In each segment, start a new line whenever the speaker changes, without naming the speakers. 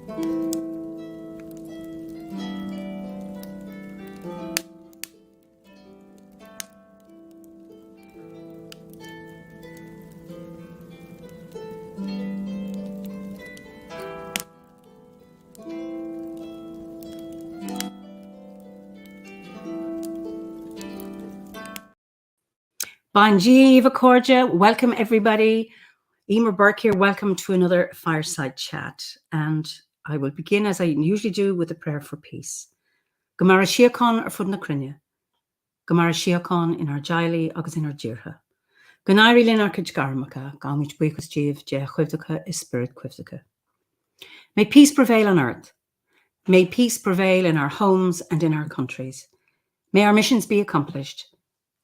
Bonji Vacorja, welcome everybody. Eimear Burke here, welcome to another Fireside Chat. And I will begin, as I usually do, with a prayer for peace. Gamara Shiakon ar fud na crinne. Gamara Shiakon in our Jaili, agus in our Jirha. Ganairi lin ar Kijgarmaka, Gamich Buikus Jiv, Je Chivdaka is Spirit Quivdaka. May peace prevail on earth. May peace prevail in our homes and in our countries. May our missions be accomplished.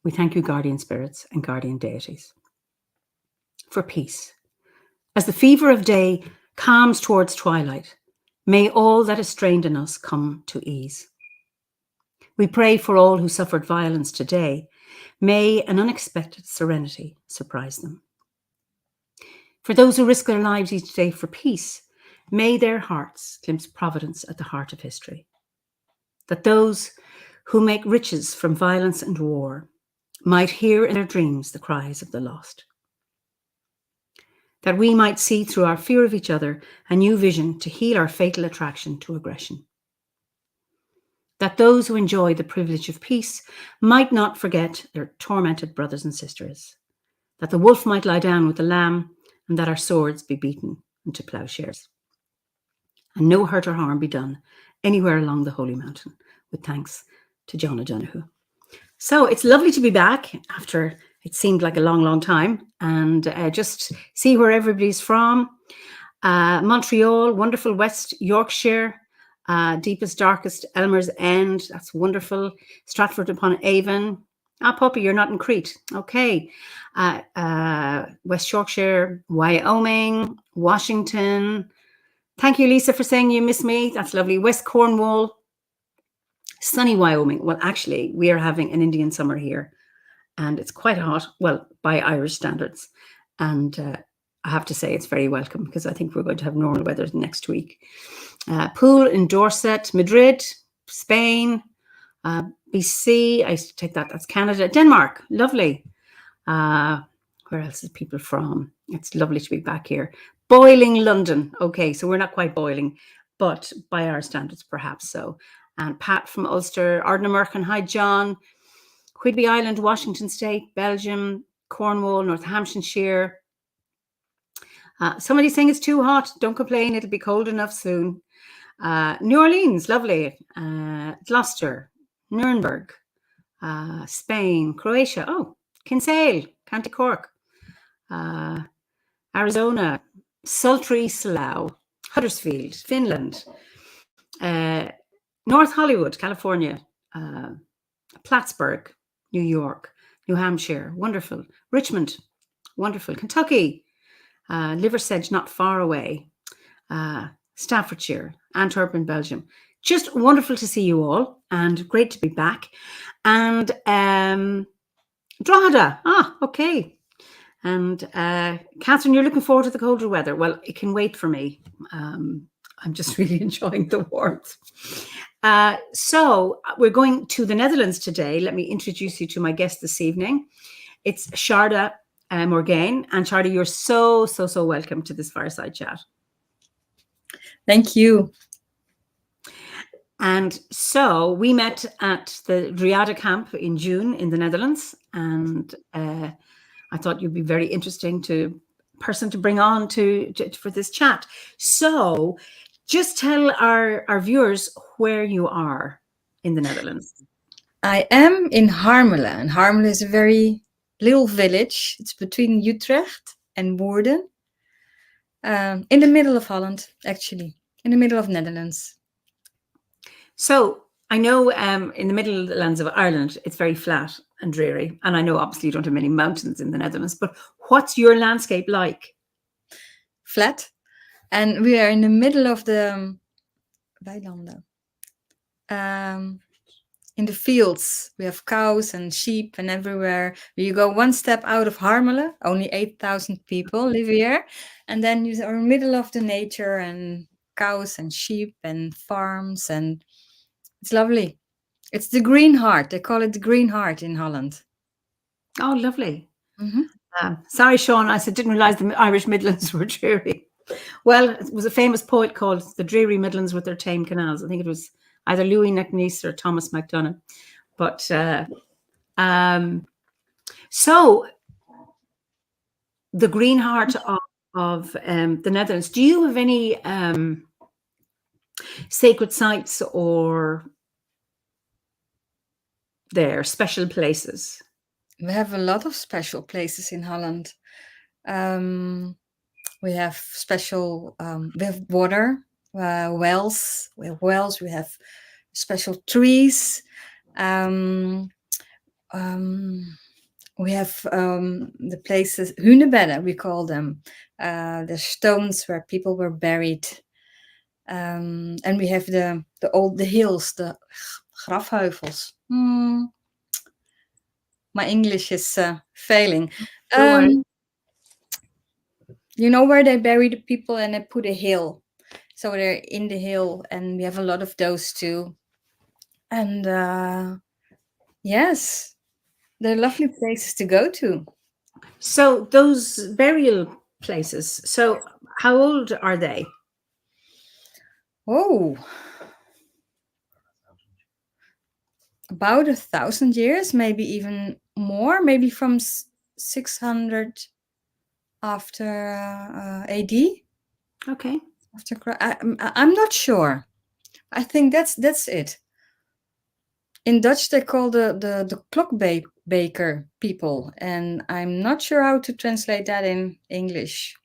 We thank you, guardian spirits and guardian deities, for peace. As the fever of day calms towards twilight, may all that is strained in us come to ease. We pray for all who suffered violence today. May an unexpected serenity surprise them. For those who risk their lives each day for peace, may their hearts glimpse providence at the heart of history. That those who make riches from violence and war might hear in their dreams the cries of the lost. That we might see through our fear of each other a new vision to heal our fatal attraction to aggression. That those who enjoy the privilege of peace might not forget their tormented brothers and sisters. That the wolf might lie down with the lamb, and that our swords be beaten into plowshares. And no hurt or harm be done anywhere along the Holy Mountain, with thanks to John O'Donoghue. So it's lovely to be back after it seemed like a long, long time, and just see where everybody's from. Montreal, wonderful West Yorkshire, deepest, darkest Elmer's End. That's wonderful. Stratford upon Avon. Poppy, you're not in Crete. Okay. West Yorkshire, Wyoming, Washington. Thank you, Lisa, for saying you miss me. That's lovely. West Cornwall. Sunny Wyoming. Well, actually, we are having an Indian summer here, and it's quite hot, well, by Irish standards. And I have to say it's very welcome, because I think we're going to have normal weather next week. Poole in Dorset, Madrid, Spain, BC. I used to take that. That's Canada. Denmark. Lovely. Where else is people from? It's lovely to be back here. Boiling London. Okay, so we're not quite boiling, but by our standards, perhaps so. And Pat from Ulster, Ardnamurchan, hi John, Whidbey Island, Washington State, Belgium, Cornwall, North Hampshire. Somebody's saying it's too hot. Don't complain, it'll be cold enough soon. New Orleans, lovely. Gloucester, Nuremberg, Spain, Croatia. Oh, Kinsale, County Cork, Arizona, sultry Slough, Huddersfield, Finland. North Hollywood, California, Plattsburgh, New York, New Hampshire, wonderful. Richmond, wonderful. Kentucky, Liversedge, not far away. Staffordshire, Antwerp, Belgium. Just wonderful to see you all, and great to be back. And Drogheda, okay. And Catherine, you're looking forward to the colder weather. Well, it can wait for me. I'm just really enjoying the warmth. So we're going to the Netherlands today. Let me introduce you to my guest this evening. It's Sharda Morgaine. And Sharda, you're so welcome to this Fireside Chat.
Thank you.
And so we met at the Dryada camp in June in the Netherlands. And I thought you'd be very interesting person to bring on for this chat. So just tell our viewers where you are in the Netherlands.
I am in Harmelen. And Harmelen is a very little village. It's between Utrecht and Woerden. In the middle of Holland, actually. In the middle of Netherlands.
So I know in the middle of the lands of Ireland, it's very flat and dreary. And I know obviously you don't have many mountains in the Netherlands, but what's your landscape like?
Flat. And we are in the middle of the weilanden. In the fields, we have cows and sheep and everywhere. You go one step out of Harmelen, only 8,000 people live here. And then you are in the middle of the nature and cows and sheep and farms, and it's lovely. It's the green heart. They call it the green heart in Holland.
Oh, lovely.
Hmm.
Sorry, Sean, I said didn't realise the Irish Midlands were dreary. Well, it was a famous poet called the Dreary Midlands with their tame canals. I think it was either Louis MacNeice or Thomas MacDonagh. But so the green heart of the Netherlands. Do you have any sacred sites or their special places?
We have a lot of special places in Holland. We have special. We have water, wells. We have wells. We have special trees. We have the places, hunebedden, we call them, the stones where people were buried. And we have the hills, the grafheuvels. My English is failing. You know where they bury the people and they put a hill. So they're in the hill, and we have a lot of those too. And yes, they're lovely places to go to.
So those burial places. So how old are they?
Oh, about 1,000 years, maybe even more, maybe from 600 after AD.
Okay.
I'm not sure. I think that's it. In Dutch, they call the clockbaker people, and I'm not sure how to translate that in English.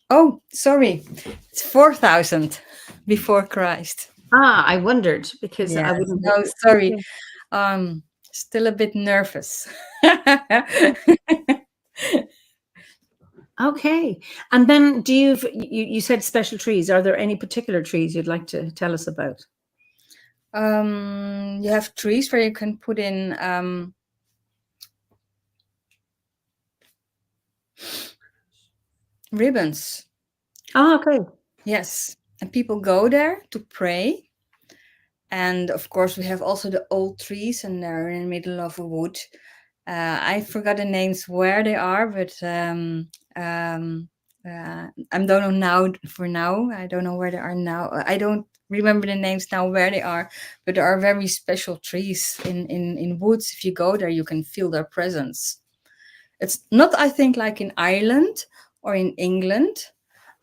Oh, sorry, it's 4,000 before Christ.
I wondered because I wouldn't.
No, sorry. Still a bit nervous.
Okay. And then you said special trees. Are there any particular trees you'd like to tell us about?
You have trees where you can put in ribbons.
Oh, okay.
Yes. And people go there to pray. And of course, we have also the old trees, and they're in the middle of a wood. I forgot the names where they are, but I don't know now. For now, I don't know where they are now. I don't remember the names now where they are, but there are very special trees in woods. If you go there, you can feel their presence. It's not, I think, like in Ireland or in England,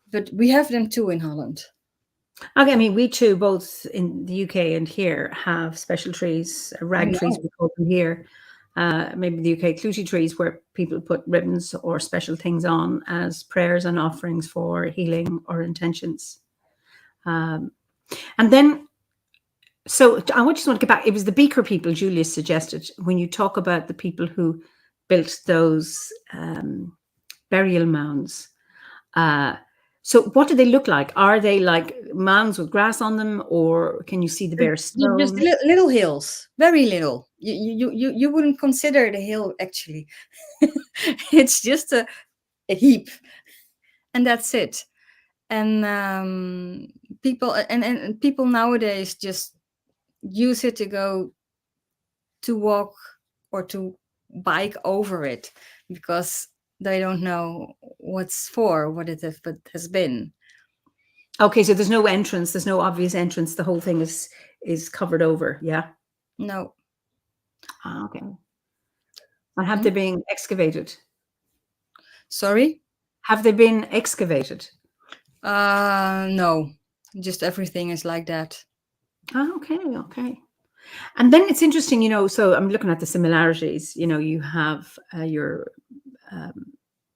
but we have them too in Holland.
Okay, I mean, we too, both in the UK and here, have special trees, rag trees, we call them here. Maybe in the UK, clootie trees, where people put ribbons or special things on as prayers and offerings for healing or intentions. And then, so I just want to get back. It was the Beaker people, Julius suggested, when you talk about the people who built those burial mounds. So what do they look like? Are they like mounds with grass on them, or can you see the bare stone?
Just little hills, very little. You wouldn't consider the hill actually. It's just a heap, and that's it. And people and people nowadays just use it to go to walk or to bike over it, because they don't know what's for, what it has been.
Okay, so there's no entrance. There's no obvious entrance. The whole thing is covered over. Yeah.
No.
Okay. And have they been excavated?
Sorry?
Have they been excavated?
No. Just everything is like that.
Okay. And then it's interesting, so I'm looking at the similarities. You have your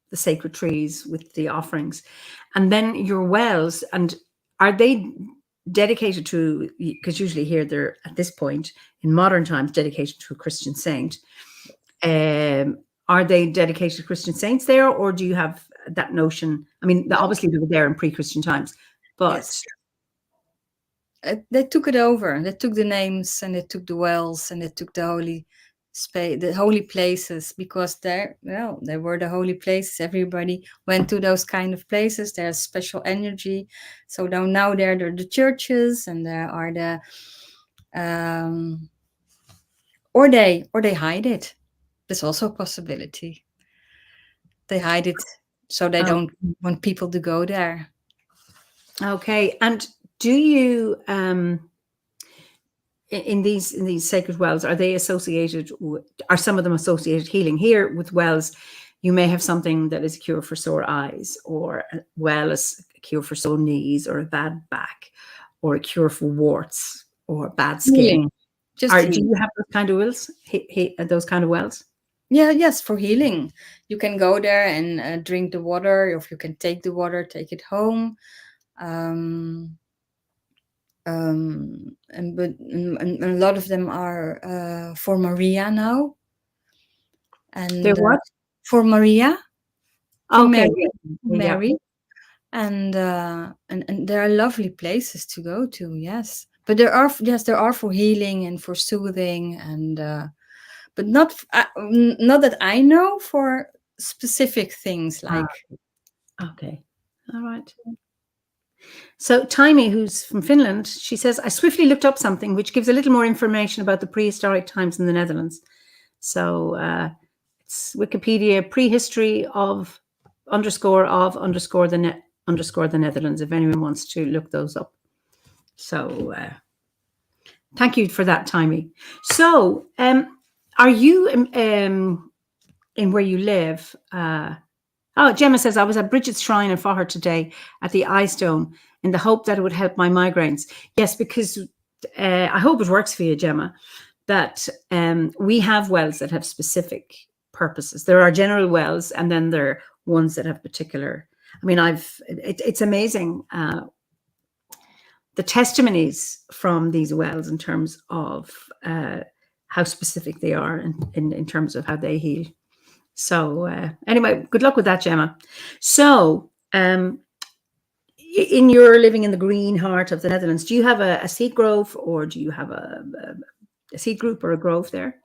the sacred trees with the offerings, and then your wells. And are they dedicated to, because usually here they're at this point in modern times dedicated to a Christian saint. Are they dedicated to Christian saints there, or do you have that notion? I mean, obviously they were there in pre-Christian times, but
yes. They took it over. They took the names, and they took the wells, and they took the holy the holy places, because there were the holy places. Everybody went to those kind of places. There's special energy. So now there are the churches, and there are the or they hide it. There's also a possibility. They hide it so they don't want people to go there.
Okay. And do you in these sacred wells, are they associated are some of them associated healing? Here with wells, you may have something that is a cure for sore eyes, or a well as a cure for sore knees, or a bad back, or a cure for warts or bad skin.
Healing.
Do you have those kind of wells? Those kind of wells?
Yeah, yes, for healing. You can go there and drink the water, or if you can take the water, take it home. And a lot of them are for Maria now. And
they're what?
For Maria. For
Okay.
Mary. Yeah. And there are lovely places to go to. Yes, but there are for healing and for soothing, and but not that I know, for specific things like.
Okay. All right. So Taimi, who's from Finland, she says, I swiftly looked up something which gives a little more information about the prehistoric times in the Netherlands. So it's Wikipedia prehistory of the Netherlands, if anyone wants to look those up. So thank you for that, Taimi. So are you in where you live? Gemma says, I was at Bridget's shrine in Fahar today at the Eye Stone in the hope that it would help my migraines. Yes, because I hope it works for you, Gemma, that we have wells that have specific purposes. There are general wells, and then there are ones that have particular. I mean, it's amazing the testimonies from these wells in terms of how specific they are in terms of how they heal. So anyway, good luck with that, Gemma. So in your living in the green heart of the Netherlands, do you have a seed grove, or do you have a seed group or a grove there?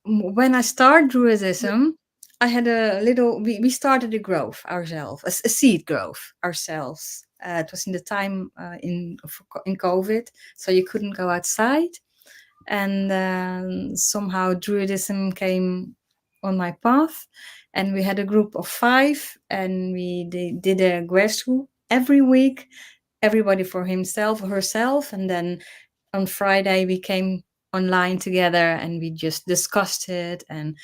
When I started Druidism, I had we started a grove ourselves, a seed grove ourselves. It was in the time in COVID, so you couldn't go outside. And somehow Druidism came on my path, and we had a group of 5, and we did a guestu every week, everybody for himself or herself. And then on Friday we came online together, and we just discussed it and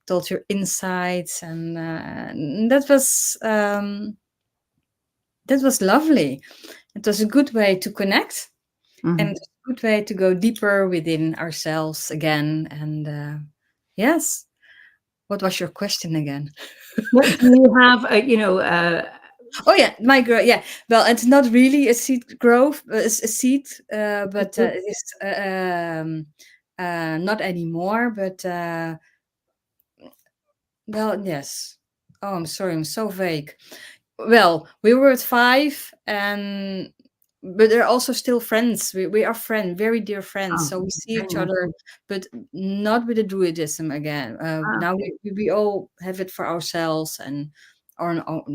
told your insights, and that was lovely. It was a good way to connect, and a good way to go deeper within ourselves again. And yes, what was your question again?
Do you have
Oh yeah, my grove. Yeah, well, it's not really a seed grove, a seed, but it's not anymore. But well, yes. Oh, I'm sorry, I'm so vague. Well, we were at 5, but they're also still friends. We are friends, very dear friends. So we see each other, but not with the Druidism again. Now we all have it for ourselves and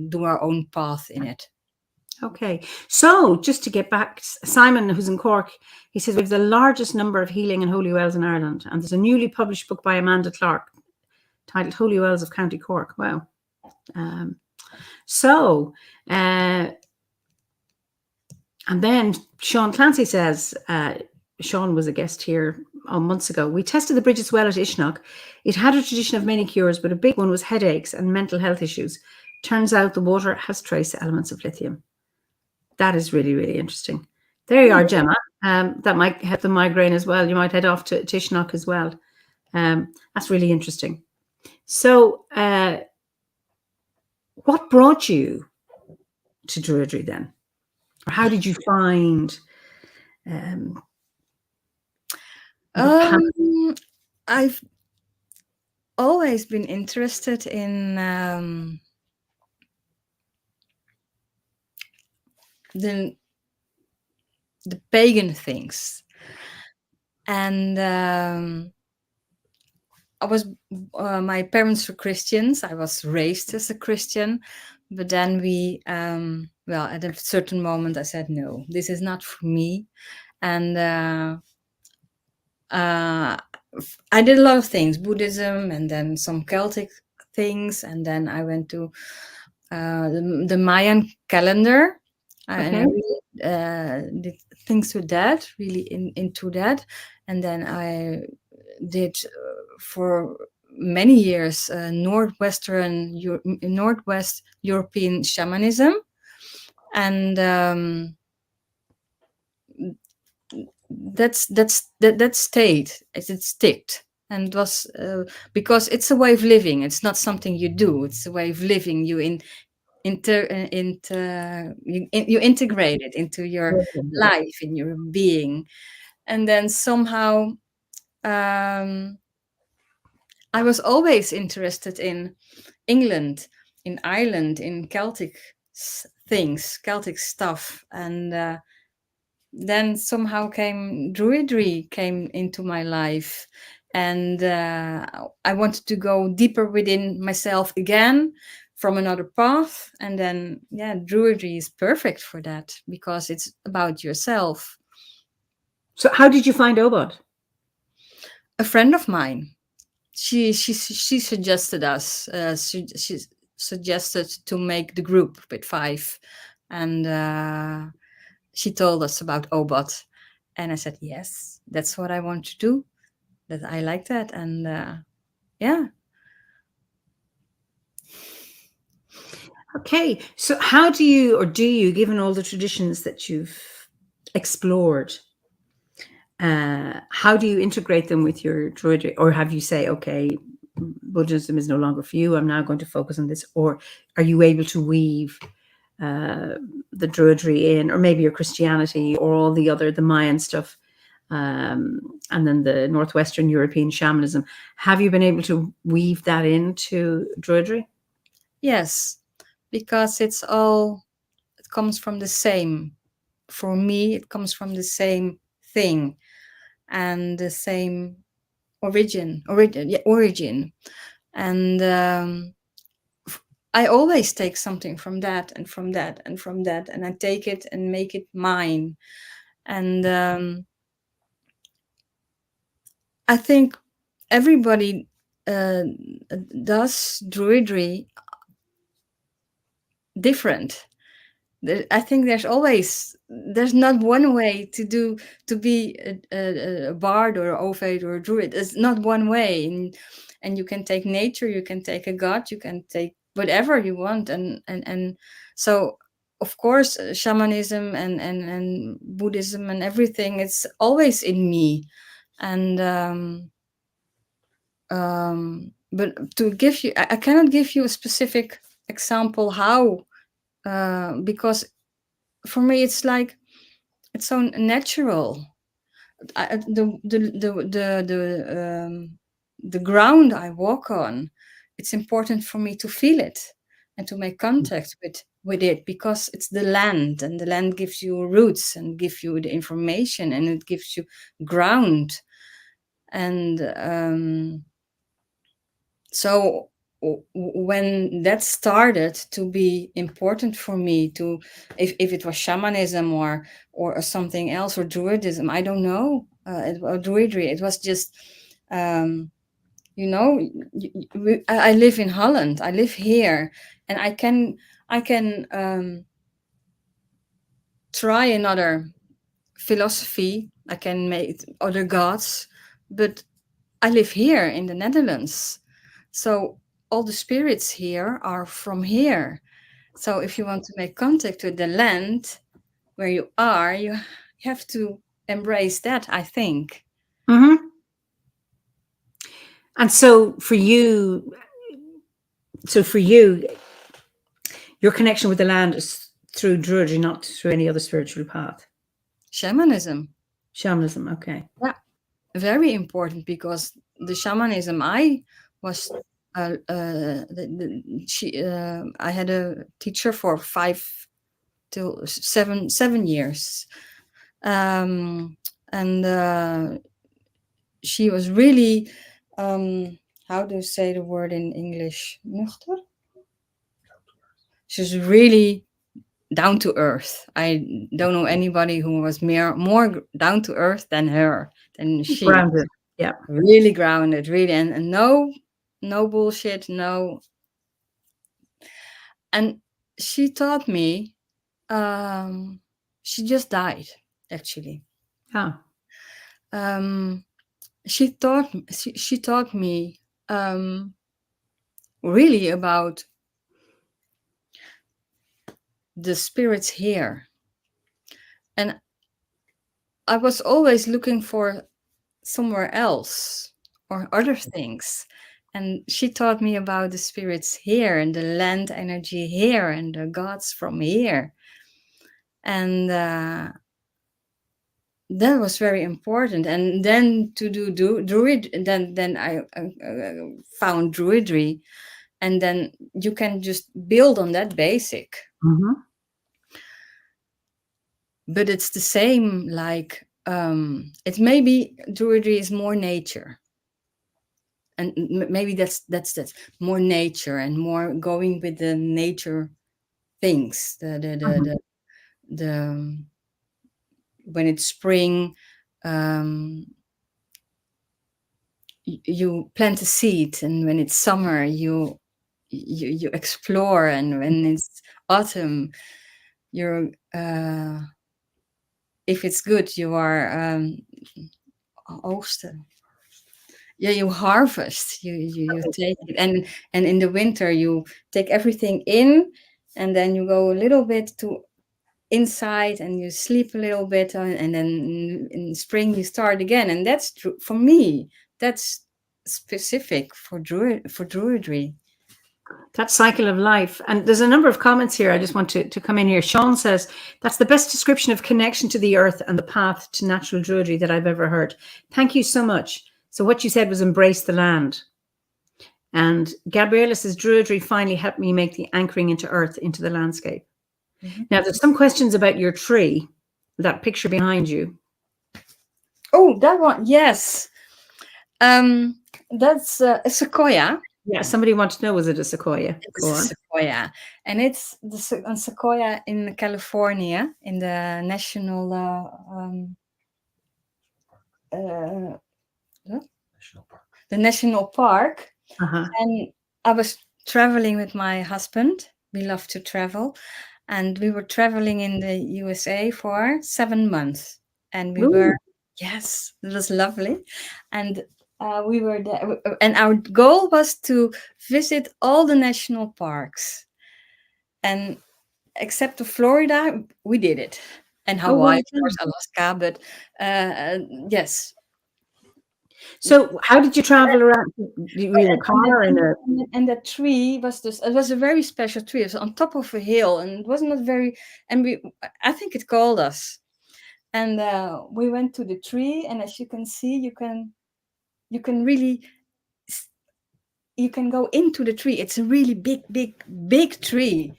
do our own path in it.
Okay, so just to get back, Simon, who's in Cork, he says we have the largest number of healing and holy wells in Ireland, and there's a newly published book by Amanda Clark titled Holy Wells of County Cork. Wow. And then Sean Clancy says, Sean was a guest here months ago. We tested the Bridget's well at Ishnok. It had a tradition of many cures, but a big one was headaches and mental health issues. Turns out the water has trace elements of lithium. That is really, really interesting. There you are, Gemma. That might help the migraine as well. You might head off to Ishnok as well. That's really interesting. So what brought you to Druidry then? Or how did you find
I've always been interested in the pagan things, and my parents were Christians. I was raised as a Christian, but then at a certain moment, I said, no, this is not for me. And I did a lot of things, Buddhism, and then some Celtic things, and then I went to the Mayan calendar, and I
Okay.
really did things with that, really into that, and then I did for many years Northwest European shamanism, and that stayed. It sticked, and it was because it's a way of living. It's not something you do. It's a way of living. You integrate it into your life, in your being, and then somehow I was always interested in England, in Ireland, in Celtic things, Celtic stuff, and then somehow Druidry came into my life, and I wanted to go deeper within myself again from another path, and then Druidry is perfect for that because it's about yourself.
So how did you find Obot?
A friend of mine, she suggested us. She suggested to make the group with 5, and she told us about Obot, and I said, yes, that's what I want to do. That I like that, and yeah.
Okay, so how do you, given all the traditions that you've explored, how do you integrate them with your Druidry? Or have you say, okay, Buddhism is no longer for you, I'm now going to focus on this? Or are you able to weave the Druidry in, or maybe your Christianity, or all the Mayan stuff, and then the Northwestern European shamanism? Have you been able to weave that into Druidry?
Yes, because it comes from the same. For me, it comes from the same thing and the same origin. And I always take something from that and from that and from that, and I take it and make it mine. And I think everybody does Druidry different. I think there's not one way to be a bard or an ophid or a druid. It's not one way, and you can take nature, you can take a god, you can take whatever you want, and so of course shamanism and Buddhism and everything, it's always in me, and but to give you, I cannot give you a specific example how, because for me it's like it's so natural. The ground I walk on, it's important for me to feel it and to make contact with it, because it's the land, and the land gives you roots and gives you the information, and it gives you ground. And so when that started to be important for me, to if it was shamanism or something else, or druidism, I don't know, or druidry, it was just you know, I live in Holland, I live here, and I can try another philosophy, I can make other gods, but I live here in the Netherlands. So all the spirits here are from here. So if you want to make contact with the land where you are, you have to embrace that, I think.
Mm-hmm. And so for you, your connection with the land is through Druidry, not through any other spiritual path.
Shamanism.
Shamanism, okay.
Yeah, very important, because the shamanism I was I had a teacher for 5 to 7 years, and she was really how do you say the word in English? Nuchter? She's really down to earth. I don't know anybody who was more down to earth than her, than she.
Grounded. Yeah.
Really grounded, really, and no bullshit, no. And she taught me. She just died, actually.
Oh.
She taught me really about the spirits here, and I was always looking for somewhere else or other things, and she taught me about the spirits here and the land energy here and the gods from here, and that was very important. And then to do druid, and then I found druidry, and then you can just build on that basic.
Mm-hmm.
But it's the same, like it maybe druidry is more nature, and maybe that's more nature and more going with the nature things, the when it's spring, you plant a seed, and when it's summer you explore, and when it's autumn you're if it's good you are oogsten. Yeah, you harvest, you take it, and in the winter you take everything in, and then you go a little bit to inside and you sleep a little bit, and then in spring you start again. And that's true for me. That's specific for druidry.
That cycle of life. And there's a number of comments here. I just want to come in here. Sean says, that's the best description of connection to the earth and the path to natural druidry that I've ever heard. Thank you so much. So what you said was embrace the land. And Gabriella says, druidry finally helped me make the anchoring into earth, into the landscape. Mm-hmm. Now, there's some questions about your tree, that picture behind you.
Oh, that one. Yes. That's a sequoia.
Yeah, somebody wants to know, was it a sequoia?
It's a sequoia. And it's a sequoia in California, in the national national park. The national park. Uh-huh. And I was traveling with my husband. We love to travel. And we were traveling in the USA for 7 months. And we were, yes, it was lovely. And we were there, and our goal was to visit all the national parks. And except to Florida, we did it. And Hawaii, of course, Alaska, but yes.
So how did you travel around? You in a car?
And the tree was it was a very special tree. It was on top of a hill, and it was not very, and I think it called us. And we went to the tree, and as you can see, you can go into the tree. It's a really big tree.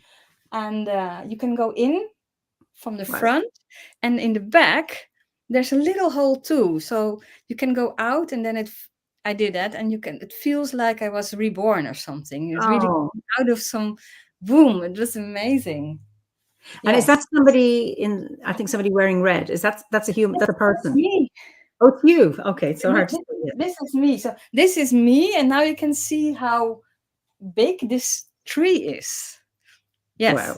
And you can go in from the front, and in the back there's a little hole too, so you can go out, and then I did that, and it feels like I was reborn or something. It's really out of some womb. It was amazing.
And is that somebody I think somebody wearing red? That's a human? That's a person?
Me.
Oh, it's you. Okay, so hard to see it.
This is me. So this is me, and now you can see how big this tree is. Yes.
Wow.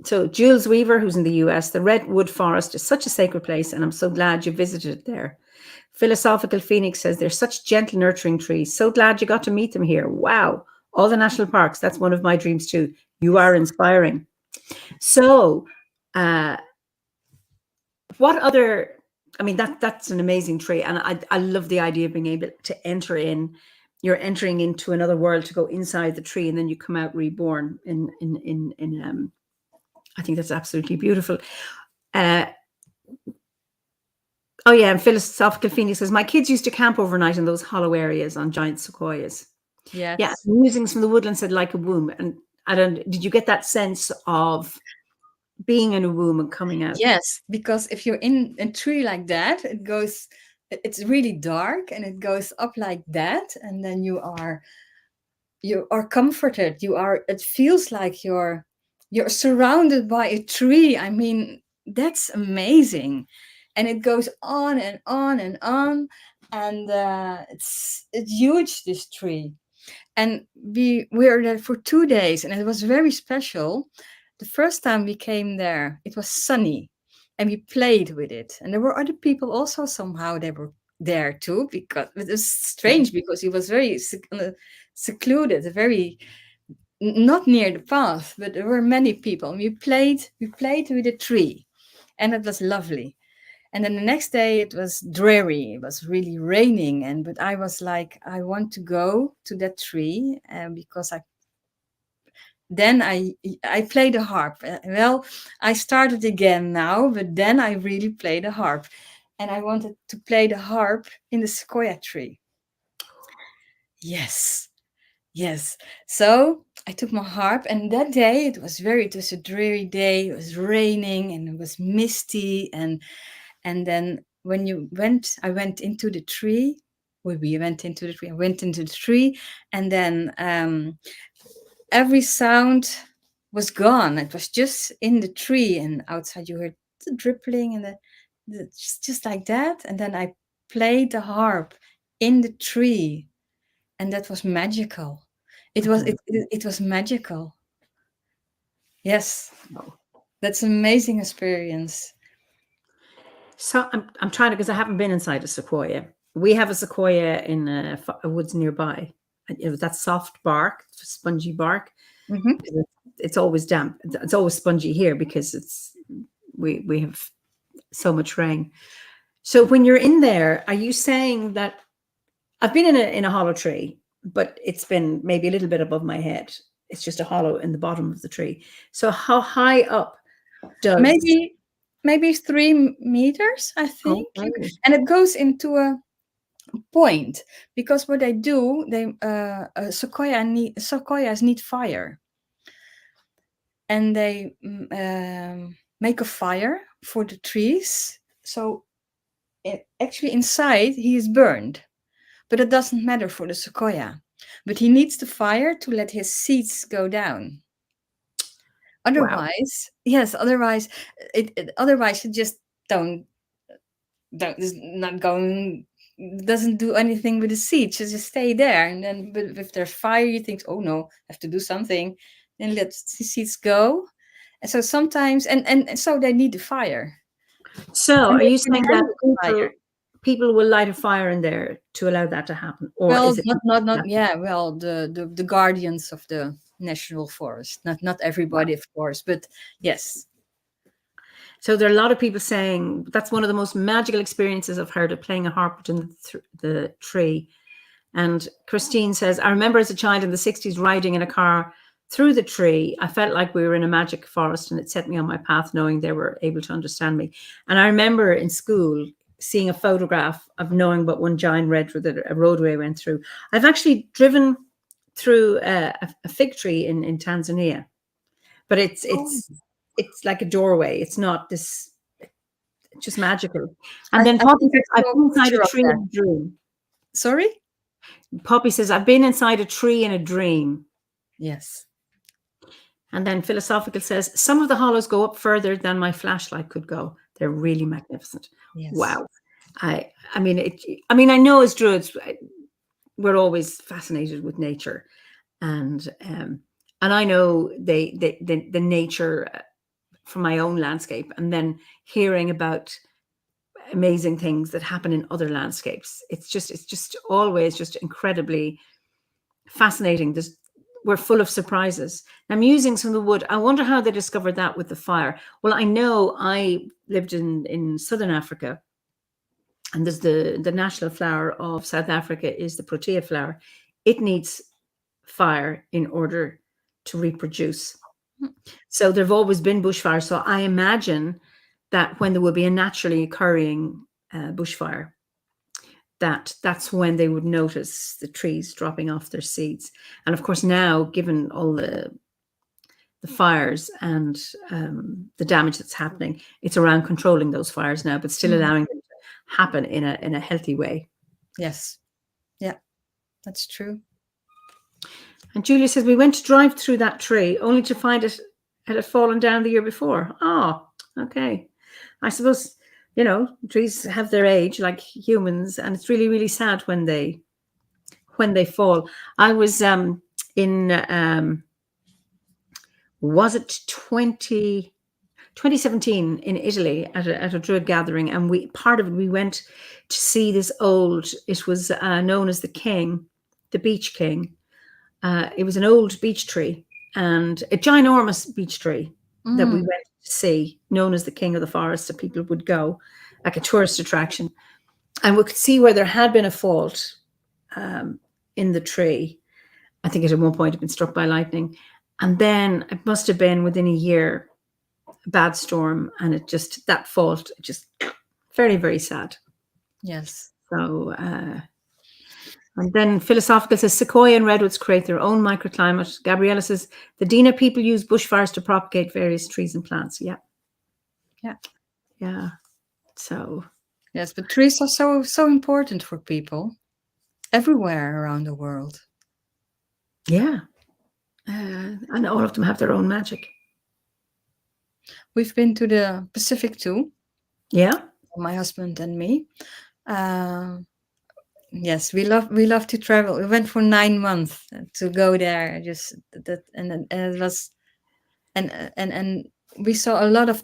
So Jules Weaver, who's in the US, the Redwood Forest is such a sacred place, and I'm so glad you visited it there. Philosophical Phoenix says they're such gentle, nurturing trees. So glad you got to meet them here. Wow. All the national parks. That's one of my dreams too. You are inspiring. So what other, I mean, that's an amazing tree. And I love the idea of being able to enter in. You're entering into another world to go inside the tree, and then you come out reborn in I think that's absolutely beautiful. Oh yeah, and Philosophical Phoenix says, my kids used to camp overnight in those hollow areas on giant sequoias.
Yes.
Yeah, musings from the woodland said like a womb. And did you get that sense of being in a womb and coming out?
Yes, because if you're in a tree like that, it goes it's really dark and it goes up like that, and then you are comforted. It feels like you're surrounded by a tree. I mean, that's amazing. And it goes on and on and on, and it's huge, this tree. And we were there for 2 days, and it was very special. The first time we came there, it was sunny, and we played with it. And there were other people also, somehow they were there too, because it was strange because he was very secluded, very not near the path, but there were many people. And we played with a tree, and it was lovely. And then the next day it was dreary. It was really raining, but I was like, I want to go to that tree, because I played the harp. Well, I started again now, but then I really played the harp, and I wanted to play the harp in the sequoia tree. Yes, yes. So I took my harp, and that day it was a dreary day. It was raining and it was misty, and then I went into the tree. Well, we went into the tree. I went into the tree, and then every sound was gone. It was just in the tree, and outside you heard the dripping and just like that. And then I played the harp in the tree, and that was magical. It was magical. Yes, that's an amazing experience.
So I'm trying to, because I haven't been inside a sequoia. We have a sequoia in a woods nearby. And it was that soft bark, spongy bark.
Mm-hmm.
It's always damp. It's always spongy here because we have so much rain. So when you're in there, are you saying that I've been in a hollow tree, but it's been maybe a little bit above my head. It's just a hollow in the bottom of the tree. So how high up does
Maybe 3 meters, I think.
Oh,
And it goes into a point, because what they do, sequoias need fire, and they make a fire for the trees. So actually inside he is burned, but it doesn't matter for the sequoia. But he needs the fire to let his seeds go down. Otherwise, yes. Otherwise, it just don't is not going. Doesn't do anything with the seeds. Just stay there. And then, but if there's fire, you think, oh no, I have to do something. Then let the seeds go. And so sometimes, and so they need the fire.
So
And
are
they
you
can
saying
handle the
that
fire.
people will light a fire in there to allow that to happen? Or
Well,
is it
not yeah. Well, the guardians of the national forest. Not everybody, of course, but yes.
So there are a lot of people saying that's one of the most magical experiences I've heard of, playing a harp in the tree. And Christine says, I remember as a child in the 60s riding in a car through the tree. I felt like we were in a magic forest, and it set me on my path knowing they were able to understand me. And I remember in school seeing a photograph of knowing what one giant red a roadway went through. I've actually driven through a fig tree in Tanzania, but it's like a doorway. It's not this, it's just magical. And then Poppy says, I've been inside a tree in a dream.
Sorry?
Poppy says, I've been inside a tree in a dream.
Yes.
And then Philosophical says, some of the hollows go up further than my flashlight could go. They're really magnificent.
Yes.
Wow. I mean, I know as Druids, we're always fascinated with nature. And I know the nature from my own landscape, and then hearing about amazing things that happen in other landscapes. It's just always just incredibly fascinating. We're full of surprises. Now, musings from the wood. I wonder how they discovered that with the fire. Well, I know I lived in Southern Africa, and there's the national flower of South Africa is the protea flower. It needs fire in order to reproduce. So there've always been bushfires. So I imagine that when there will be a naturally occurring bushfire, that's when they would notice the trees dropping off their seeds. And of course, now, given all the fires and the damage that's happening, it's around controlling those fires now, but still allowing them to happen in a healthy way.
Yes. Yeah, that's true.
And Julia says, we went to drive through that tree only to find it had fallen down the year before. Oh, okay. I suppose, trees have their age like humans, and it's really, really sad when they fall. I was in was it 2017 in Italy at a Druid gathering, and we went to see this old. It was known as the beach king. It was an old beech tree, and a ginormous beech tree that we went to see, known as the king of the forest. So people would go, like a tourist attraction, and we could see where there had been a fault in the tree. I think it at one point had been struck by lightning, and then it must have been within a year, a bad storm, and that fault just very, very sad.
Yes.
So. And then Philosophical says, sequoia and redwoods create their own microclimate. Gabriella says, the Dina people use bushfires to propagate various trees and plants. Yeah.
Yeah.
Yeah. So.
Yes, but trees are so important for people everywhere around the world.
Yeah. And all of them have their own magic.
We've been to the Pacific too.
Yeah.
My husband and me. Yes, we love to travel. We went for 9 months to go there. Just that, and it was, and we saw a lot of,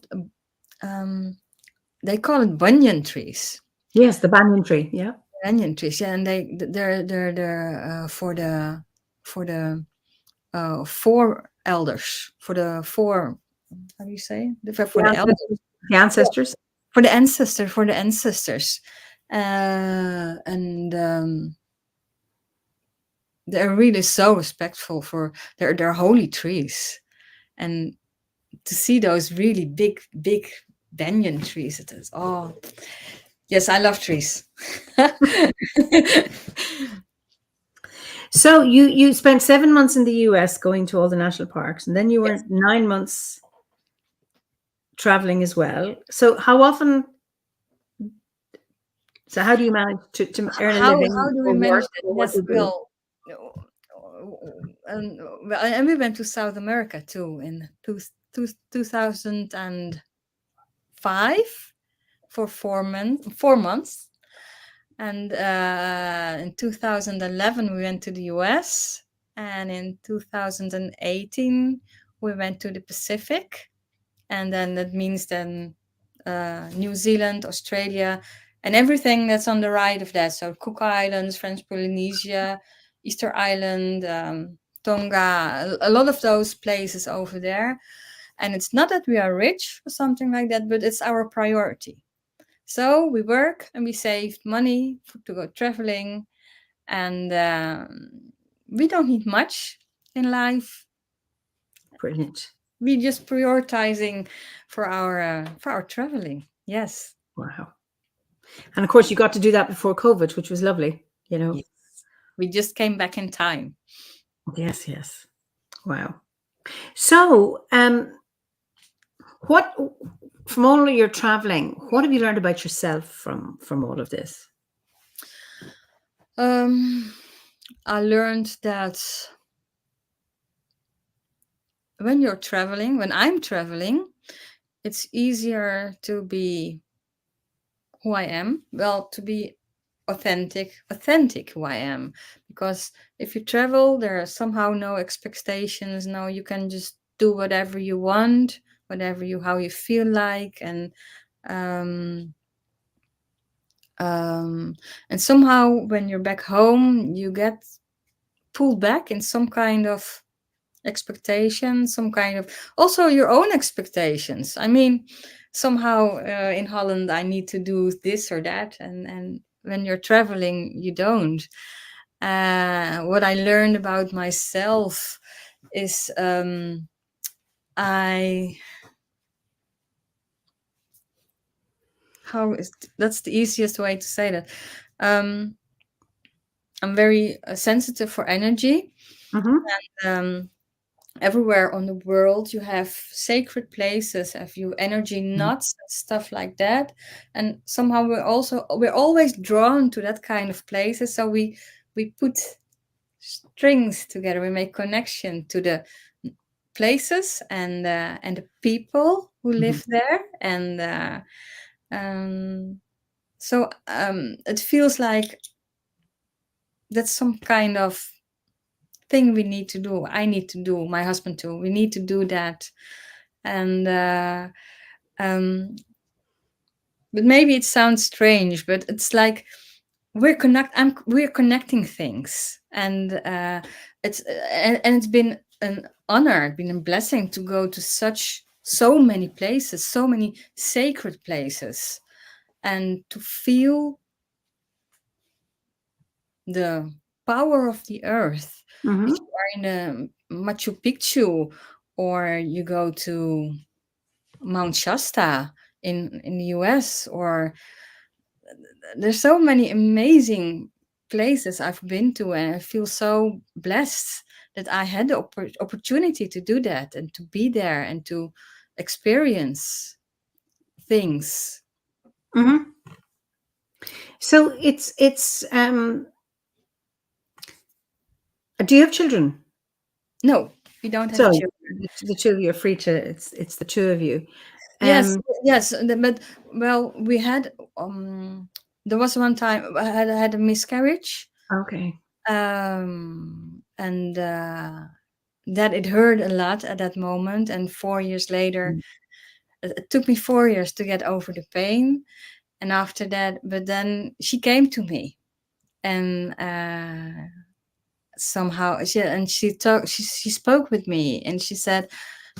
they call it banyan trees.
Yes, the banyan tree. Yeah,
banyan trees. Yeah, and they're for the four elders, for the four. How do you say? For the elders,
the ancestors.
For the ancestors. And they're really so respectful for their holy trees, and to see those really big banyan trees, it is yes, I love trees.
So you spent 7 months in the US going to all the national parks, and then you were 9 months traveling as well. So how often? So how do you manage to earn a living?
How do we manage that? Yes, and we went to South America too in 2005 for 4 months. And in 2011 we went to the US, and in 2018 we went to the Pacific, and then that means then New Zealand, Australia, and everything that's on the right of that. So Cook Islands, French Polynesia, Easter Island, Tonga, a lot of those places over there. And it's not that we are rich or something like that, but it's our priority. So we work and we save money to go traveling, and we don't need much in life.
Brilliant.
We just prioritizing for our traveling. Yes.
Wow. And of course, you got to do that before COVID, which was lovely.
Yes. We just came back in time.
Yes. Wow. So, what from all of your traveling, what have you learned about yourself from all of this?
I learned that when I'm traveling, it's easier to be who I am. Well, to be authentic who I am, because if you travel, there are somehow no expectations. No, you can just do whatever you want, how you feel like, and somehow when you're back home, you get pulled back in some kind of expectation, some kind of also your own expectations. I mean, somehow in Holland I need to do this or that, and when you're traveling you don't. What I learned about myself is that's the easiest way to say that. I'm very sensitive for energy.
Mm-hmm.
And everywhere on the world you have sacred places, have you energy knots and stuff like that. And somehow we're always drawn to that kind of places. So we put strings together, we make connection to the places and the people who live there. And so it feels like that's some kind of thing we need to do. I need to do, my husband too. We need to do that. And but maybe it sounds strange, but it's like we're connecting things. And it's been an honor, it's been a blessing to go to so many places, so many sacred places, and to feel the power of the earth. If you are in the Machu Picchu, or you go to Mount Shasta in the US, or there's so many amazing places I've been to, and I feel so blessed that I had the opportunity to do that and to be there and to experience things.
So do you have children?
No, we don't have
So
children.
the two of you are free to, it's the two of you.
Yes, yes, but well, we had there was one time I had a miscarriage,
Okay.
and that it hurt a lot at that moment. And 4 years later, it took me 4 years to get over the pain. And after that, but then she came to me, and somehow she spoke with me, and she said,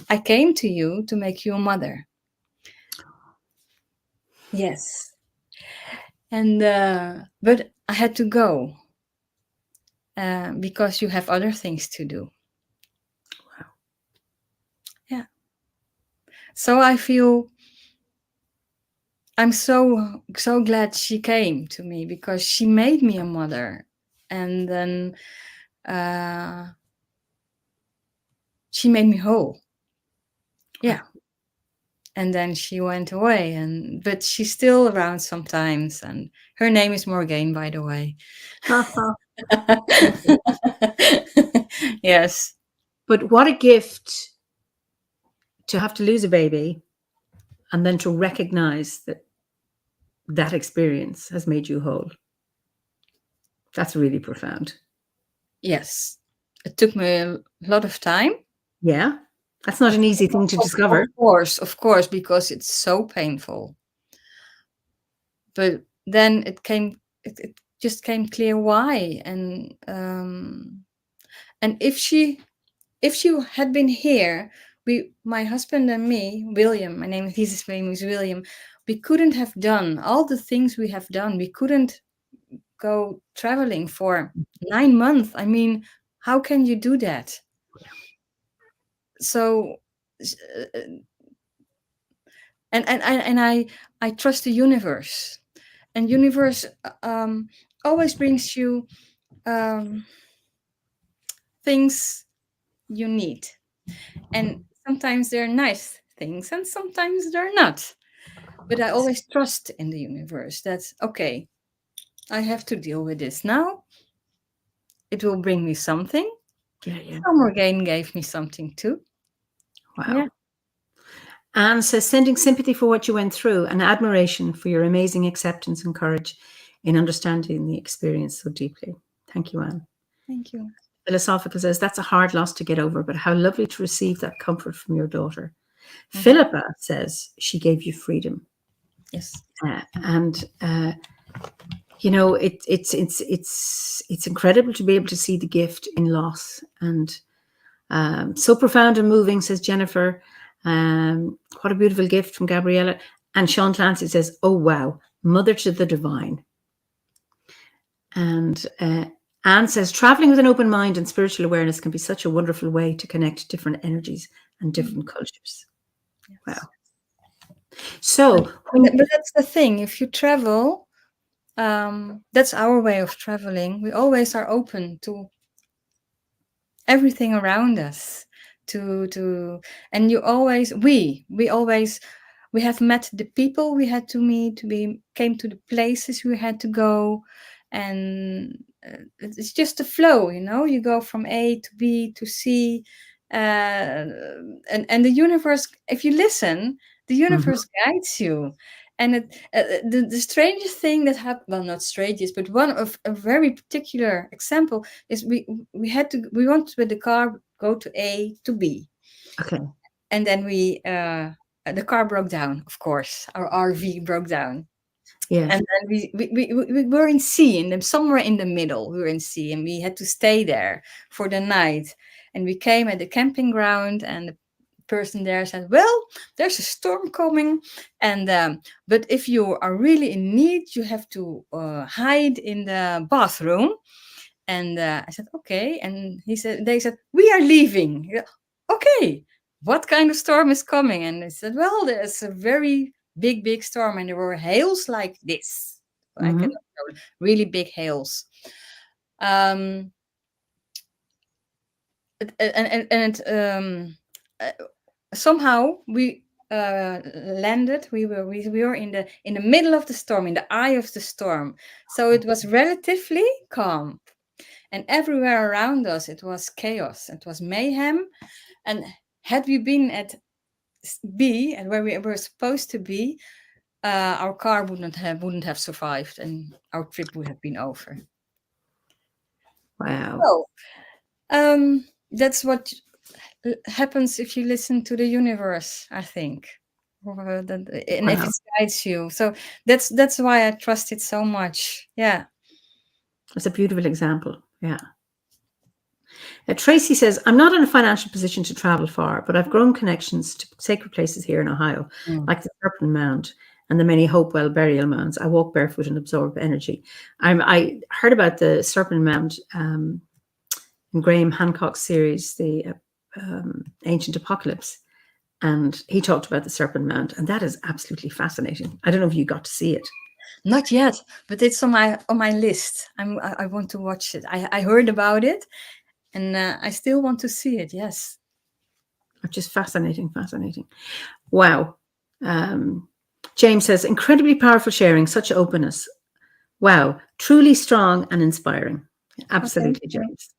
"I came to you to make you a mother." Yes. And but I had to go because you have other things to do.
Wow.
Yeah. So I feel I'm so glad she came to me, because she made me a mother. And then she made me whole. Yeah. And then she went away, but she's still around sometimes. And her name is Morgane, by the way. Yes.
But what a gift to have to lose a baby and then to recognize that that experience has made you whole. That's really profound.
Yes. It took me a lot of time.
Yeah. That's not an easy thing to discover.
Of course, because it's so painful. But then it just came clear why. And if she had been here, my husband and me, William, his name is William, we couldn't have done all the things we have done. We couldn't go traveling for 9 months. I mean, how can you do that? So and I trust the universe, and universe always brings you things you need. And sometimes they're nice things, and sometimes they're not. But I always trust in the universe that, okay, I have to deal with this now. It will bring me something.
Yeah.
So Morgane gave me something too.
Wow.
Yeah.
Anne says, sending sympathy for what you went through and admiration for your amazing acceptance and courage in understanding the experience so deeply. Thank you, Anne.
Thank you.
Philosophical says, that's a hard loss to get over, but how lovely to receive that comfort from your daughter. Philippa says, she gave you freedom.
Yes.
You know, it's incredible to be able to see the gift in loss. And so profound and moving, says Jennifer. What a beautiful gift from Gabriella. And Sean Clancy says, oh, wow, mother to the divine. And Anne says, traveling with an open mind and spiritual awareness can be such a wonderful way to connect different energies and different cultures. Yes. Wow. So,
but that's the thing. If you travel, that's our way of traveling. We always are open to everything around us, to and you always we always we have met the people we had to meet, we came to the places we had to go, and it's just a flow, you know, you go from A to B to C, and the universe, if you listen, the
Mhm.
universe guides you. And the strangest thing that happened, well, not strangest, but one of a very particular example is we want with the car go to A to B,
Okay.
and then the car broke down. Of course, our RV broke down,
Yes.
and then we were in C, and then somewhere in the middle we were in C, and we had to stay there for the night. And we came at the camping ground, and the person there said, "Well, there's a storm coming, and but if you are really in need, you have to hide in the bathroom." And I said, "Okay." And they said, "We are leaving." Yeah, okay. What kind of storm is coming? And they said, "Well, there's a very big storm, and there were hails like this." I cannot
Mhm.
know, really big hails. Um, and uh, somehow we landed. We were in the middle of the storm, in the eye of the storm. So it was relatively calm. And everywhere around us, it was chaos. It was mayhem. And had we been at B, and where we were supposed to be, our car wouldn't have survived, and our trip would have been over.
Wow.
So that's what happens if you listen to the universe, I think. And if
Wow.
it guides you. So that's why I trust it so much. Yeah.
That's a beautiful example. Yeah. Tracy says, I'm not in a financial position to travel far, but I've grown connections to sacred places here in Ohio,
Mm.
like the Serpent Mound and the many Hopewell burial mounds. I walk barefoot and absorb energy. I heard about the Serpent Mound in Graham Hancock's series, the Ancient Apocalypse, and he talked about the Serpent Mound, and that is absolutely fascinating. I don't know if you got to see it.
Not yet, but it's on my list. I want to watch it. I heard about it, and I still want to see it. Yes.
Just fascinating. Wow. James says, incredibly powerful sharing, such openness. Wow, truly strong and inspiring.
Okay.
Absolutely, James.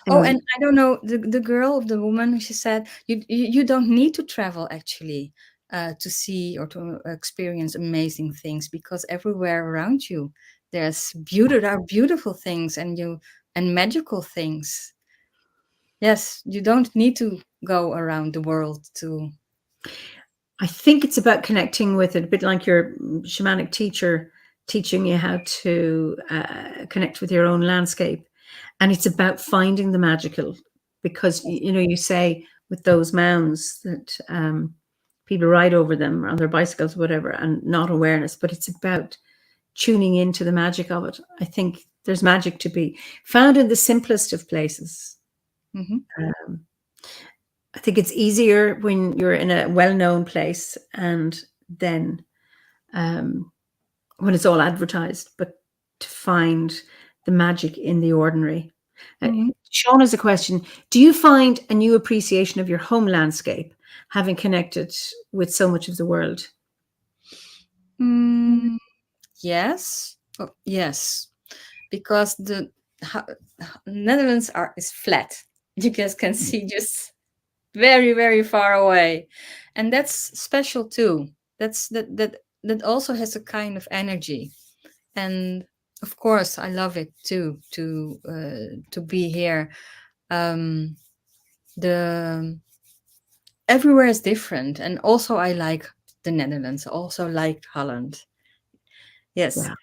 Oh, and I don't know, the girl, the woman, she said you don't need to travel actually to see or to experience amazing things, because everywhere around you there are beautiful things, and magical things. Yes, you don't need to go around the world to.
I think it's about connecting with it, a bit like your shamanic teacher teaching you how to connect with your own landscape. And it's about finding the magical, because, you know, you say with those mounds that people ride over them on their bicycles, whatever, and not awareness, but it's about tuning into the magic of it. I think there's magic to be found in the simplest of places.
Mhm.
I think it's easier when you're in a well-known place, and then when it's all advertised, but to find the magic in the ordinary.
Mhm.
Sean has a question. Do you find a new appreciation of your home landscape, having connected with so much of the world?
Mm, yes. Oh, yes. Because the Netherlands is flat. You guys can see just very far away, and that's special too. That also has a kind of energy, and of course I love it too to be here. Um, the Everywhere is different, and also I like the Netherlands. I also like Holland. Yes.
Yeah.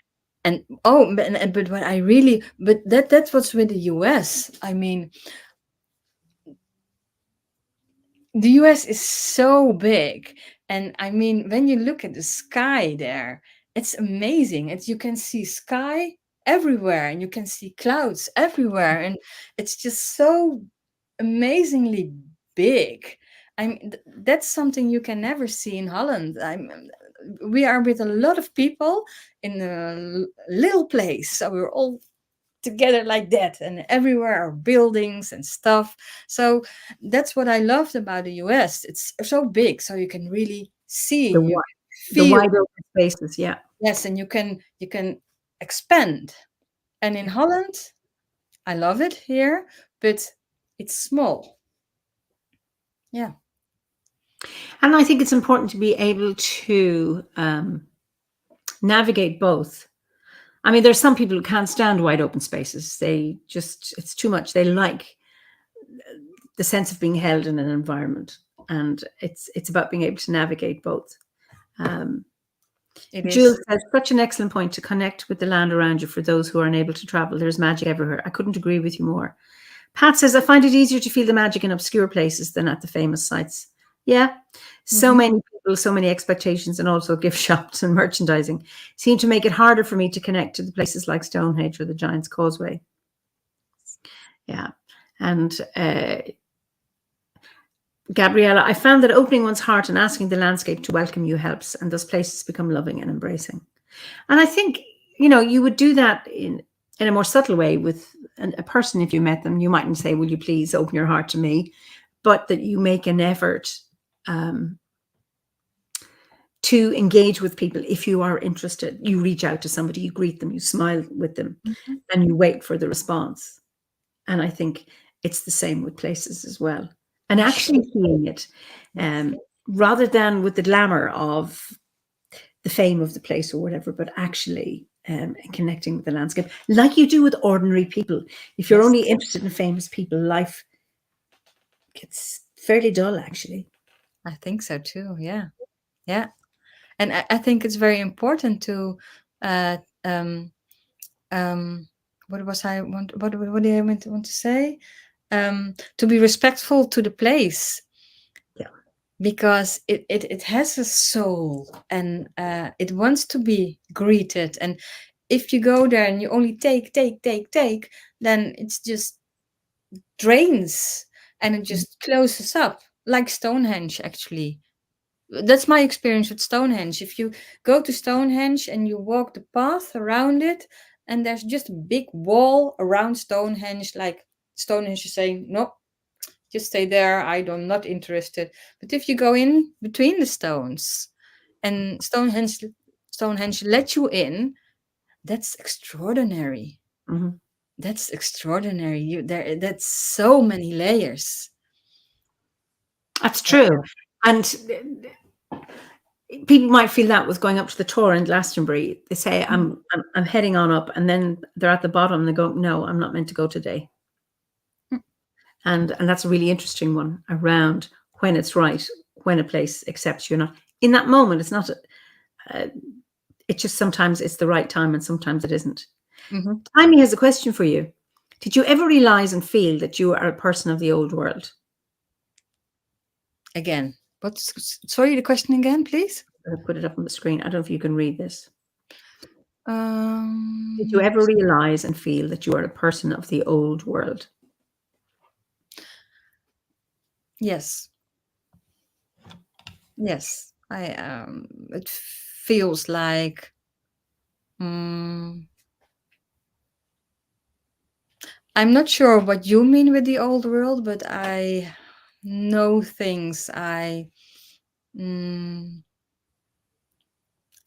And but what I really, but that was with the US. I mean, the US is so big, and I mean, when you look at the sky there, it's amazing. You can see sky everywhere, and you can see clouds everywhere, and it's just so amazingly big. I mean, that's something you can never see in Holland. We are with a lot of people in a little place, so we're all together like that, and everywhere are buildings and stuff. So that's what I loved about the US. It's so big, so you can really see,
The
you
wi-
can
the
feel.
wide open spaces, yeah.
Yes, and you can expand. And in Holland, I love it here, but it's small. Yeah.
And I think it's important to be able to navigate both. I mean, there's some people who can't stand wide open spaces. They just, it's too much. They like the sense of being held in an environment, and it's about being able to navigate both. Um,
It
Jules
is.
says, such an excellent point to connect with the land around you for those who are unable to travel. There's magic everywhere. I couldn't agree with you more. Pat says, I find it easier to feel the magic in obscure places than at the famous sites. Yeah, so
Mhm.
many people, so many expectations, and also gift shops and merchandising seem to make it harder for me to connect to the places like Stonehenge or the Giant's Causeway. Yeah. And Gabriella, I found that opening one's heart and asking the landscape to welcome you helps, and those places become loving and embracing. And I think, you would do that in a more subtle way with a person. If you met them, you mightn't say, will you please open your heart to me? But that you make an effort to engage with people. If you are interested, you reach out to somebody, you greet them, you smile with them,
Mhm.
and you wait for the response. And I think it's the same with places as well. And actually seeing it, rather than with the glamour of the fame of the place or whatever, but actually connecting with the landscape, like you do with ordinary people. If you're
Yes,
only interested in famous people, life gets fairly dull, actually.
I think so too. Yeah. Yeah. And I think it's very important to uh um what was I want what did I want to say? To be respectful to the place,
Yeah.
because it has a soul, and it wants to be greeted. And if you go there and you only take, then it's just drains, and it just closes up, like Stonehenge actually. That's my experience with Stonehenge. If you go to Stonehenge and you walk the path around it, and there's just a big wall around Stonehenge, like Stonehenge is saying, no, just stay there. I'm not interested. But if you go in between the stones, and Stonehenge let you in, that's extraordinary.
Mhm.
That's extraordinary. That's so many layers.
That's true. And people might feel that with going up to the Tor in Glastonbury. They say, I'm heading on up, and then they're at the bottom and they go, no, I'm not meant to go today. And that's a really interesting one around when it's right, when a place accepts you or not. In that moment, it's not, it's just sometimes it's the right time and sometimes it isn't.
Mhm.
Amy has a question for you. Did you ever realize and feel that you are a person of the old world?
Again, sorry, the question again, please?
I'll put it up on the screen. I don't know if you can read this. Did you
Um,
ever realize and feel that you are a person of the old world?
yes. Yes. It feels like, I'm not sure what you mean with the old world, but I know things. Mm,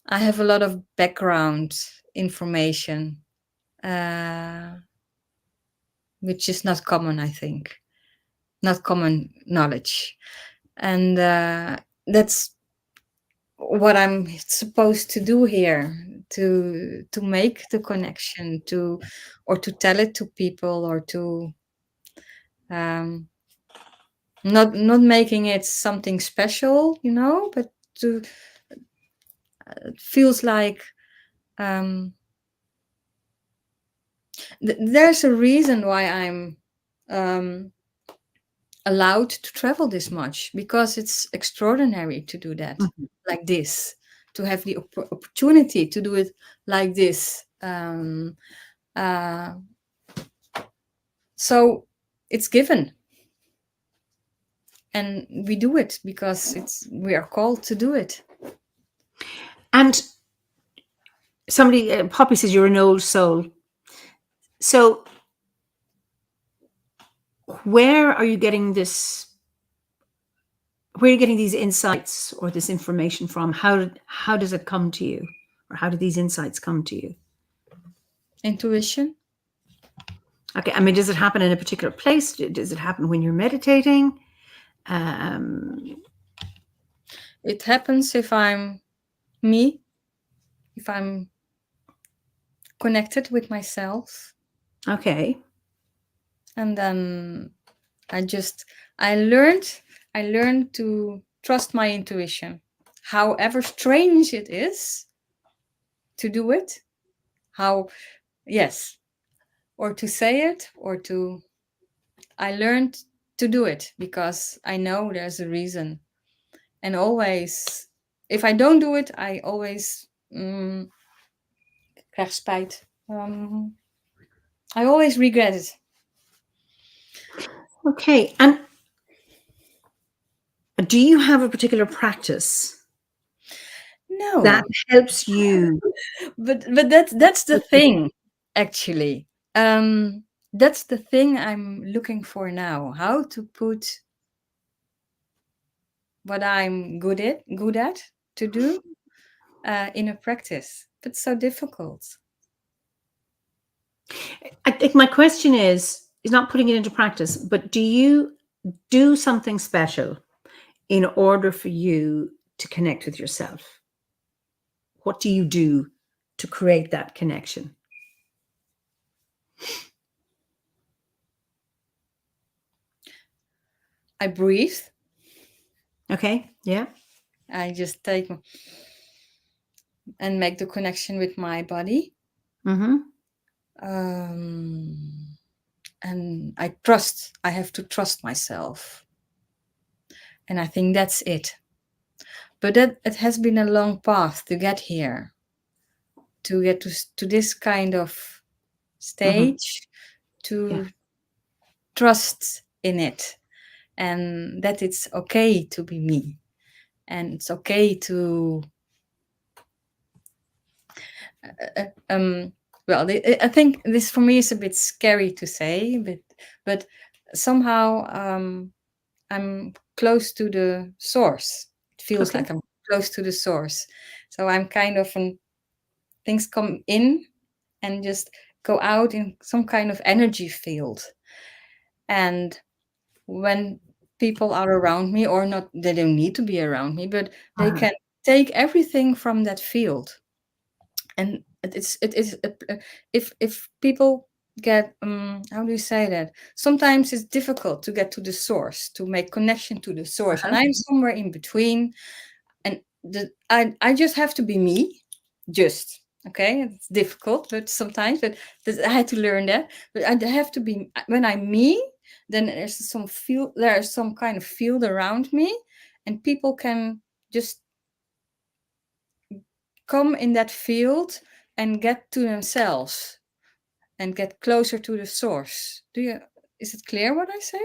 I have a lot of background information, uh, which is not common, I think, not common knowledge. And that's what I'm supposed to do here, to make the connection, or to tell it to people, or to um, not making it something special, but to it feels like, there's a reason why I'm um, allowed to travel this much, because it's extraordinary to do that
Mhm.
like this, to have the opportunity to do it like this. Uh, so it's given, and we do it because we are called to do it.
And somebody, Poppy says you're an old soul. So where are you getting this? Where are you getting these insights or this information from? How does it come to you, or how do these insights come to you?
Intuition.
Okay, I mean, does it happen in a particular place? Does it happen when you're meditating?
It happens if I'm me, if I'm connected with myself,
Okay.
and then I learned to trust my intuition, however strange it is to do it. How, yes, or to say it, or to. I learned to do it because I know there's a reason, and always, if I don't do it, I always krijg spijt. I always regret it.
Okay. And do you have a particular practice
No,
that helps you?
but that's the thing, actually. That's the thing I'm looking for now. How to put what I'm good at to do in a practice. It's so difficult.
I think my question is not putting it into practice, but do you do something special in order for you to connect with yourself? What do you do to create that connection?
I breathe.
Okay. Yeah.
I just take and make the connection with my body.
Mm-hmm.
And I have to trust myself. And I think that's it. But it has been a long path to get here, to get to this kind of stage, to
Yeah.
trust in it, and that it's okay to be me, and it's okay to well, I think this for me is a bit scary to say, but somehow I'm close to the source. It feels
Okay.
like I'm close to the source. So I'm kind of things come in and just go out in some kind of energy field. And when people are around me, or not, they don't need to be around me, but they can take everything from that field. And it is if people get how do you say that, sometimes it's difficult to get to the source, to make connection to the source, and I'm somewhere in between, and I just have to be me, just okay. It's difficult, but sometimes, but I had to learn that. But I have to be, when I'm me, then there's some kind of field around me, and people can just come in that field and get to themselves and get closer to the source. Is it clear what I say?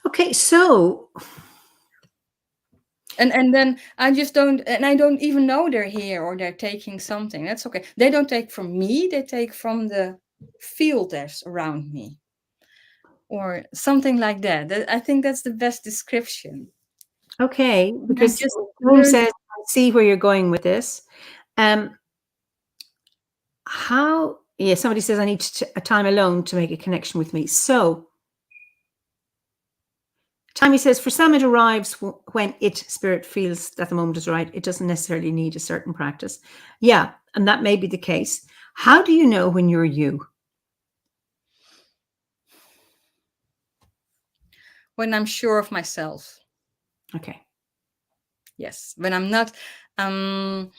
Okay. So,
And then I just don't, and I don't even know they're here or they're taking something. That's okay. They don't take from me, they take from the field that's around me, or something like that. I think that's the best description.
okay,
I
because
just
Bloom
learned.
says, I see where you're going with this. How, yeah, somebody says, I need a time alone to make a connection with me. So, Tammy says, for some, it arrives when spirit feels that the moment is right. It doesn't necessarily need a certain practice. Yeah, and that may be the case. How do you know when you're you?
When I'm sure of myself.
Okay.
Yes. When I'm not afgeleid.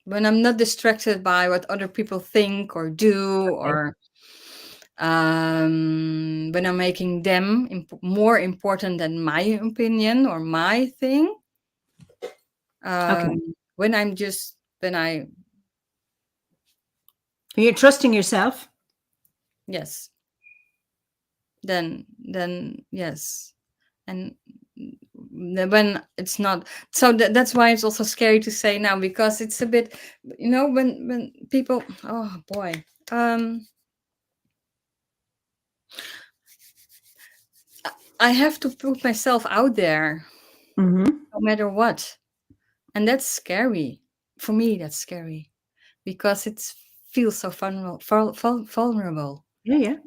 When I'm not distracted by what other people think or do,
Okay.
or when I'm making them more important than my opinion or my thing.
Okay.
When
You're trusting yourself.
yes, then yes, and when it's not. So that's why it's also scary to say now, because it's a bit, when people, oh boy, I have to put myself out there no matter what, and that's scary for me. That's scary because it feels so vulnerable.
Yeah.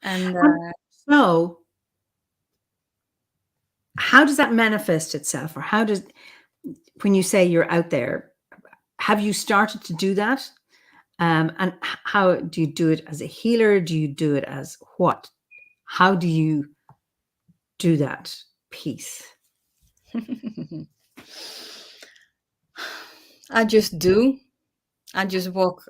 And
So, how does that manifest itself, or when you say you're out there, have you started to do that? And how do you do it as a healer? Do you do it as what? How do you do that piece?
I just do. I just walk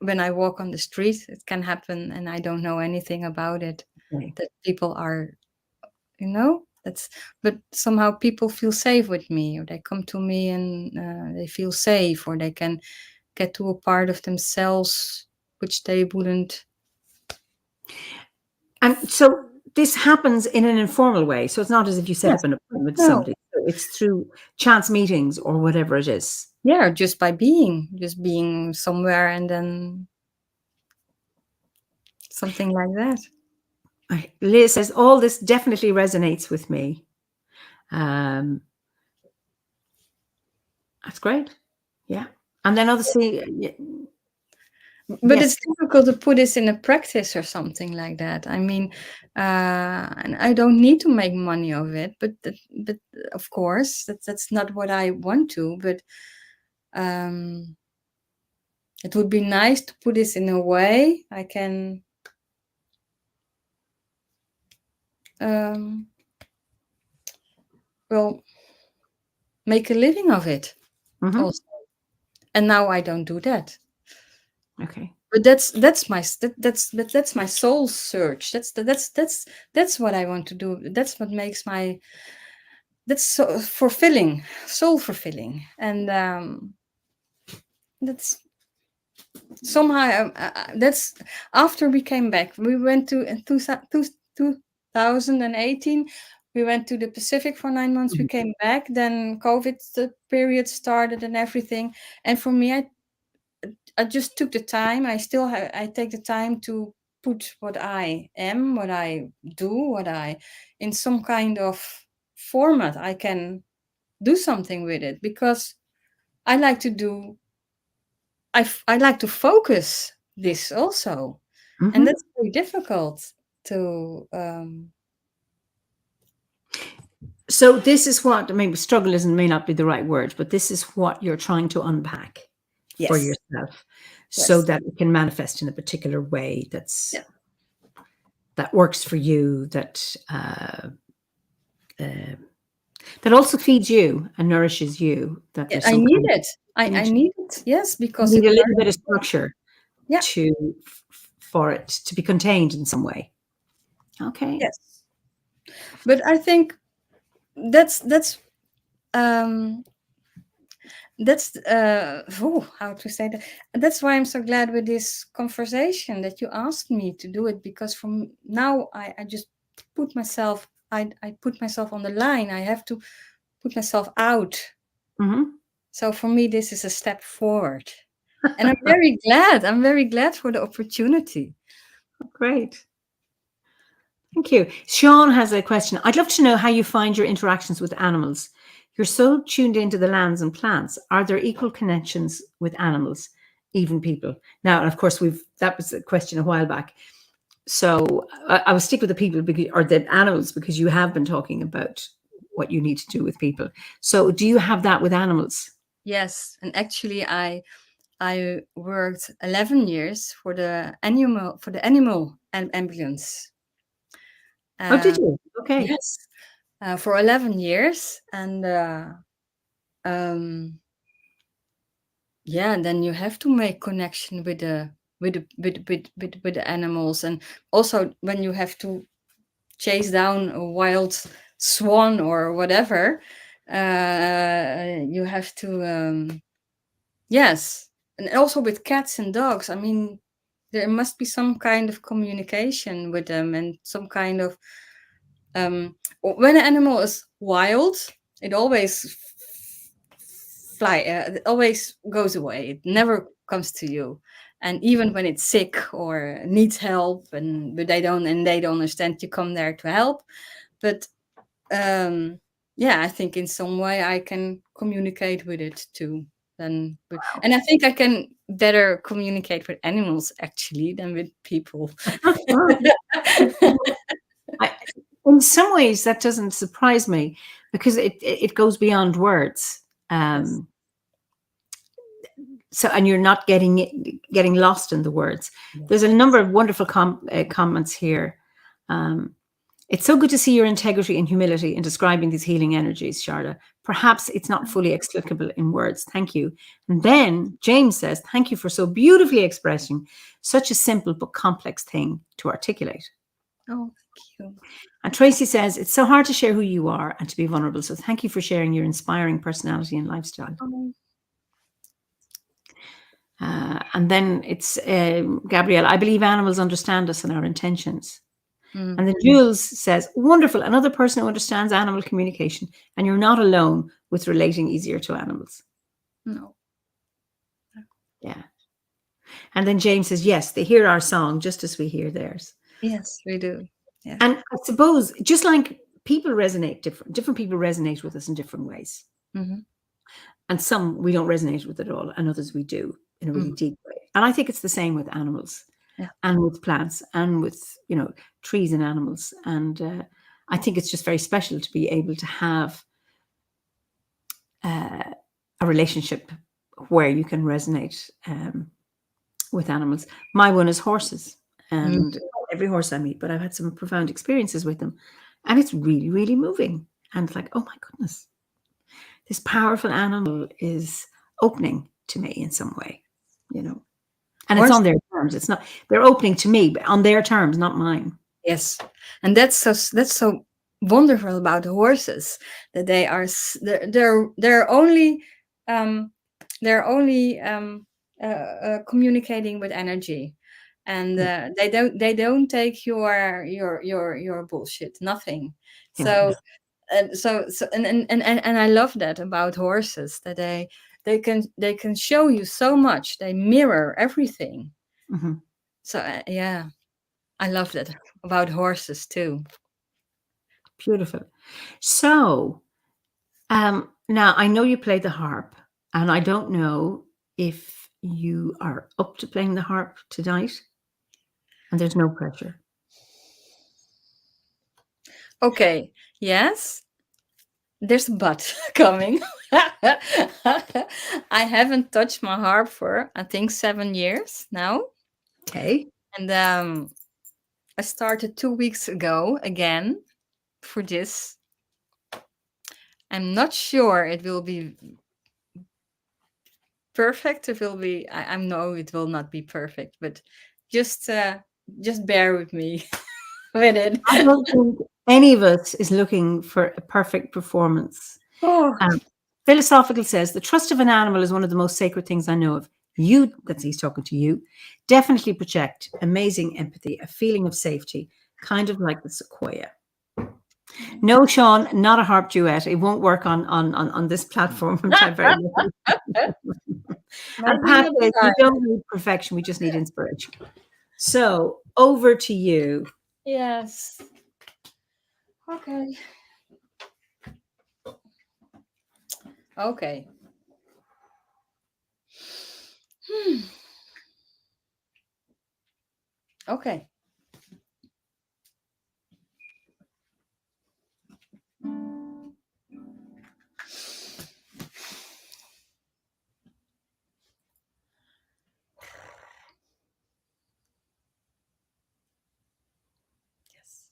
when I walk on the street. It can happen, and I don't know anything about it.
Okay.
That people are, but somehow people feel safe with me, or they come to me and they feel safe, or they can get to a part of themselves which they wouldn't.
And so this happens in an informal way. So it's not as if you set
Yes.
up an appointment with
No.
somebody. So it's through chance meetings or whatever it is.
Yeah, just by being somewhere, and then something like that.
Liz says, all this definitely resonates with me. That's great. Yeah. And then obviously,
But
yes.
it's difficult to put this in a practice or something like that. I mean, and I don't need to make money of it, but of course that's not what I want to. But it would be nice to put this in a way I can make a living of it also. And now I don't do that.
Okay.
But that's my soul search. That's what I want to do. That's what makes that's so fulfilling, soul fulfilling, and that's somehow that's after we came back. We went to in 2018. We went to the Pacific for 9 months. We came back. Then COVID the period started and everything. And for me, I just took the time. I take the time to put what I am, what I do, in some kind of format. I can do something with it, because I like to do. I like to focus this also, and that's very difficult to.
So this is what, I mean, struggle may not be the right word, but this is what you're trying to unpack for
Yes.
yourself, so that it can manifest in a particular way that works for you, that also feeds you and nourishes you. That there's
I
some
need
kind
it. I need it. Yes,
you
because
need
it
a little bit of structure
Yeah.
for it to be contained in some way. Okay.
Yes. But I think that's how to say that. That's why I'm so glad with this conversation that you asked me to do it, because from now I just put myself I put myself on the line. I have to put myself out. So for me, this is a step forward, and I'm very glad. I'm very glad for the opportunity.
Great. Thank you. Sean has a question. I'd love to know how you find your interactions with animals. You're so tuned into the lands and plants. Are there equal connections with animals, even people? Now, of course, that was a question a while back. So I will stick with the people or the animals, because you have been talking about what you need to do with people. So do you have that with animals?
Yes, and actually I worked 11 years for the animal ambulance.
Oh, did you? Okay.
Yes, for 11 years, and yeah, then you have to make connection with the animals, and also when you have to chase down a wild swan or whatever, you have to yes, and also with cats and dogs. I mean, there must be some kind of communication with them, and some kind of when an animal is wild, it always it always goes away. It never comes to you. And even when it's sick or needs help, but they don't understand, you come there to help. But yeah, I think in some way I can communicate with it too. And I think I can better communicate with animals actually than with people.
In some ways, that doesn't surprise me because it goes beyond words.
Yes.
So, and you're not getting lost in the words.
Yes.
There's a number of wonderful comments here. It's so good to see your integrity and humility in describing these healing energies, Sharda. Perhaps it's not fully explicable in words. Thank you. And then James says, thank you for so beautifully expressing such a simple but complex thing to articulate.
Oh, thank you.
And Tracy says, it's so hard to share who you are and to be vulnerable. So thank you for sharing your inspiring personality and lifestyle. And then it's Gabrielle, I believe animals understand us and our intentions. And then Jules says, wonderful, another person who understands animal communication, and you're not alone with relating easier to animals.
No.
Yeah. And then James says, yes, they hear our song just as we hear theirs.
Yes, we do. Yeah.
And I suppose just like people resonate different people resonate with us in different ways.
Mm-hmm.
And some we don't resonate with at all, and others we do in a really deep way. And I think it's the same with animals. Yeah. And with plants and with, trees and animals. And I think it's just very special to be able to have a relationship where you can resonate with animals. My one is horses, and every horse I meet, but I've had some profound experiences with them, and it's really, really moving. And it's like, oh my goodness, this powerful animal is opening to me in some way, And it's on their terms. It's not, they're opening to me, but on their terms, not mine.
Yes. And that's so wonderful about horses, that they're only communicating with energy, and they don't take your bullshit, nothing.
Yeah.
And I love that about horses, that they can show you so much. They mirror everything.
Mm-hmm.
So yeah, I love that about horses too.
Beautiful. So now I know you play the harp, and I don't know if you are up to playing the harp tonight, and there's no pressure.
Okay. Yes. There's a but coming. I haven't touched my harp for, I think, 7 years now.
Okay.
And I started 2 weeks ago again for this. I'm not sure it will be perfect. It will be, I know it will not be perfect, but just bear with me with it.
I don't think any of us is looking for a perfect performance.
Oh.
Philosophical says, the trust of an animal is one of the most sacred things I know of. You, he's talking to you, definitely project amazing empathy, a feeling of safety, kind of like the sequoia. No, Sean, not a harp duet. It won't work on this platform. And Pat says, we don't need perfection. We just need inspiration. So over to you.
Yes. Okay. Okay. Okay. Yes.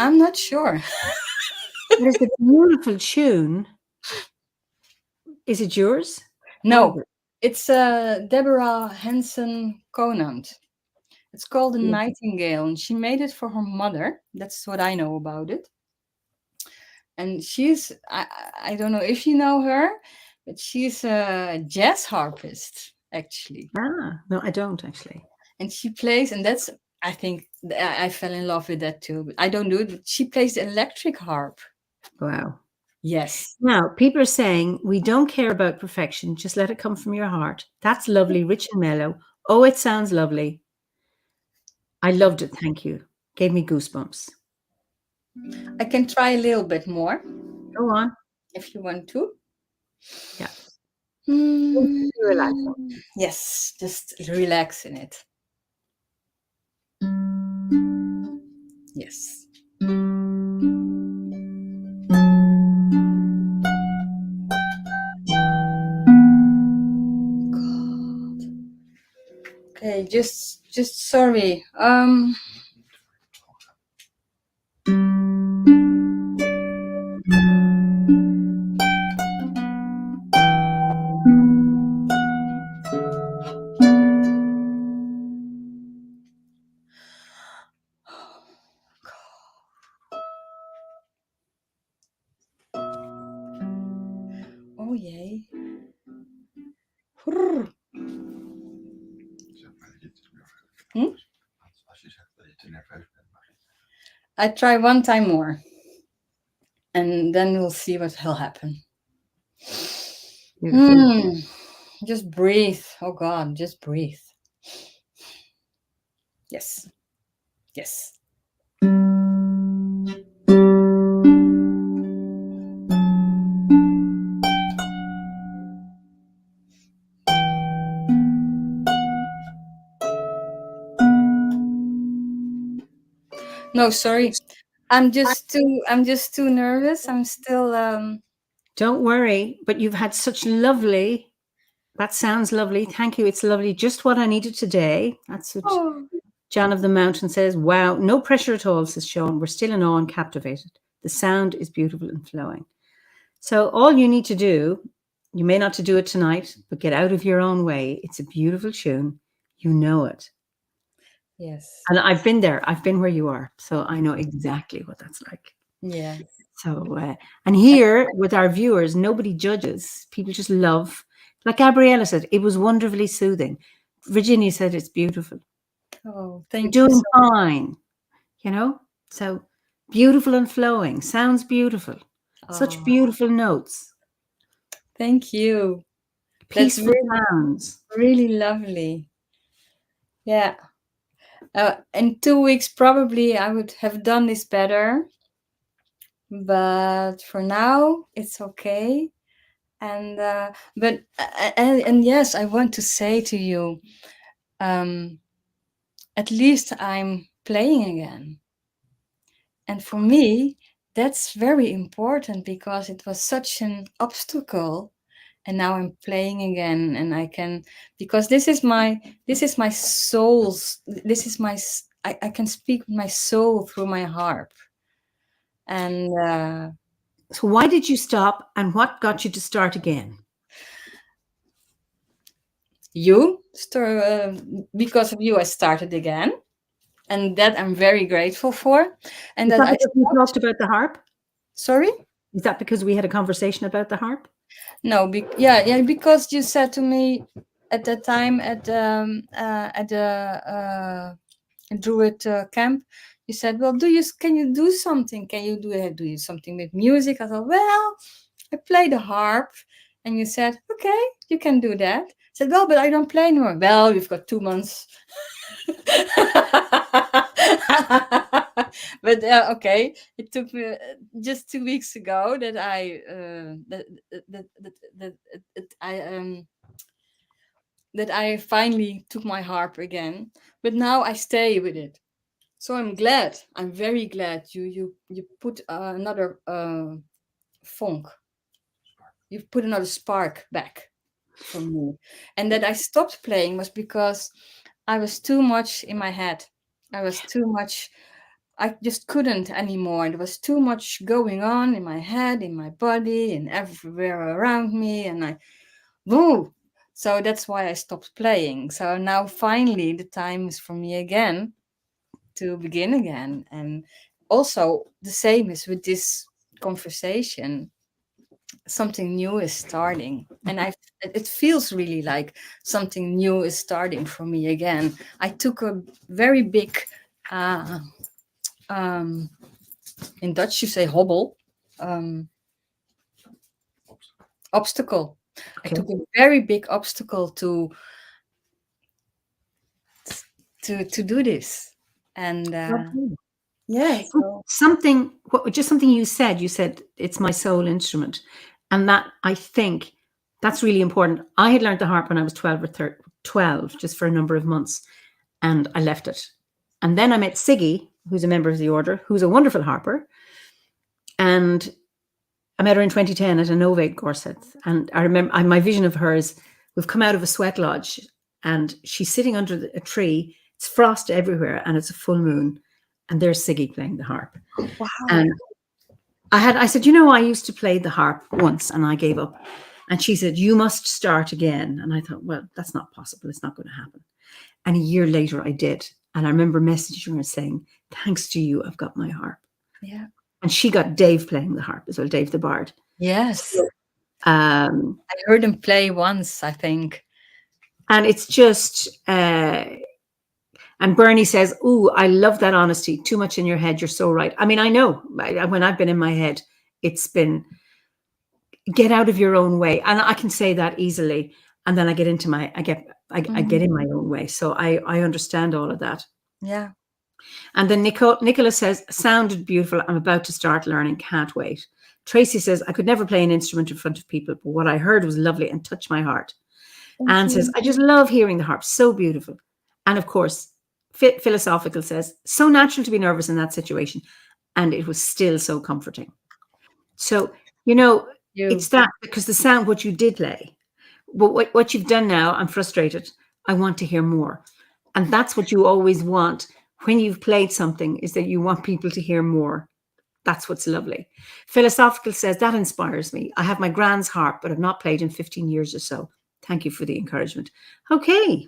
I'm not sure.
That is a beautiful tune. Is it yours? Who is
No,
it?
it's Deborah Hansen Conant. It's called The
Yeah.
Nightingale, and she made it for her mother. That's what I know about it. And I don't know if you know her, but she's a jazz harpist, actually.
Ah, no, I don't actually.
And she plays, and that's, I think, I fell in love with that too. But I don't do it, but she plays the electric harp.
Wow.
Yes.
Now, people are saying we don't care about perfection. Just let it come from your heart. That's lovely, rich and mellow. Oh, it sounds lovely. I loved it. Thank you. Gave me goosebumps.
I can try a little bit more
Go on.
if you want to.
Yeah.
Mm,
Relax.
yes, just relax in it. Yes. God. Okay, just sorry. Oh jee. Brrr. Hm? I try one time more, and then we'll see what will happen.
Beautiful.
Just breathe. Oh God, just breathe. Yes. Yes. No, sorry. I'm just too nervous. I'm still
Don't worry, but you've had such lovely. That sounds lovely. Thank you. It's lovely. Just what I needed today. That's what
oh,
John of the Mountain says. Wow. No pressure at all, says Sean. We're still in awe and captivated. The sound is beautiful and flowing. So all you need to do, you may not to do it tonight, but get out of your own way. It's a beautiful tune. You know it.
yes.
And I've been there. I've been where you are. So I know exactly what that's like.
Yeah.
So, and here with our viewers, nobody judges. People just love. Like Gabriella said, it was wonderfully soothing. Virginia said it's beautiful.
Oh,
You're
thank you
doing
so
fine, you know? So beautiful and flowing. Sounds beautiful. Such
Oh,
beautiful notes.
thank you. That's
Peaceful
really,
sounds.
really lovely. Yeah. In 2 weeks, probably I would have done this better, but for now, it's okay. And but and yes, I want to say to you, at least I'm playing again. And for me, that's very important because it was such an obstacle. And now I'm playing again, and I can, because this is my soul's. This is I can speak with my soul through my harp, and
So why did you stop and what got you to start again?
because of you, I started again, and that I'm very grateful for, and
Is
that
that
I
because we
stopped.
talked about the harp?
Sorry.
Is that because we had a conversation about the harp?
No, yeah, because you said to me at that time at the Druid camp, you said, "Well, can you do something? Can you do something with music?" I thought, "Well, I play the harp," and you said, "Okay, you can do that." I said, "Well, but I don't play anymore." Well, we've got 2 months. But okay, it took me just 2 weeks ago that I finally took my harp again. But now I stay with it, so I'm glad. I'm very glad you put another funk. You've put another spark back for me, and that I stopped playing was because I was too much in my head. I was too much I just couldn't anymore. There was too much going on in my head, in my body, and everywhere around me, and woo. So that's why I stopped playing. So now finally the time is for me again to begin again. And also the same is with this conversation. Something new is starting, and it feels really like something new is starting for me again. I took a very big um in Dutch you say hobble, um obstacle. I
Okay.
took a very big obstacle to do this. And
Okay.
yeah, so
Just something you said. You said it's my sole instrument, and that I think that's really important. I had learned the harp when I was 12 or 12, just for a number of months, and I left it. And then I met Siggy, who's a member of the order, who's a wonderful harper, and I met her in 2010 at a Novate Gorset. And I remember my vision of her is we've come out of a sweat lodge and she's sitting under a tree. It's frost everywhere and it's a full moon. And there's Siggy playing the harp.
wow.
And I said, you know, I used to play the harp once and I gave up. And she said, you must start again. And I thought, well, that's not possible. It's not going to happen. And a year later I did. And I remember messaging her saying, thanks to you, I've got my harp.
Yeah.
And she got Dave playing the harp as well, Dave the Bard.
Yes.
I
heard him play once, I think.
And it's just, and Bernie says, ooh, I love that honesty. Too much in your head. You're so right. I mean, I know when I've been in my head, it's been get out of your own way. And I can say that easily. And then I get into I get in my own way. So I understand all of that.
Yeah.
And then Nicola says, sounded beautiful. I'm about to start learning. Can't wait. Tracy says, I could never play an instrument in front of people, but what I heard was lovely and touched my heart. Anne says, I just love hearing the harp. So beautiful. And of course, Philosophical says, so natural to be nervous in that situation. And it was still so comforting. So, you know, it's that because the sound, what you did play, but what you've done now, I'm frustrated. I want to hear more. And that's what you always want when you've played something, is that you want people to hear more. That's what's lovely. Philosophical says, that inspires me. I have my grand's harp, but I've not played in 15 years or so. Thank you for the encouragement. Okay.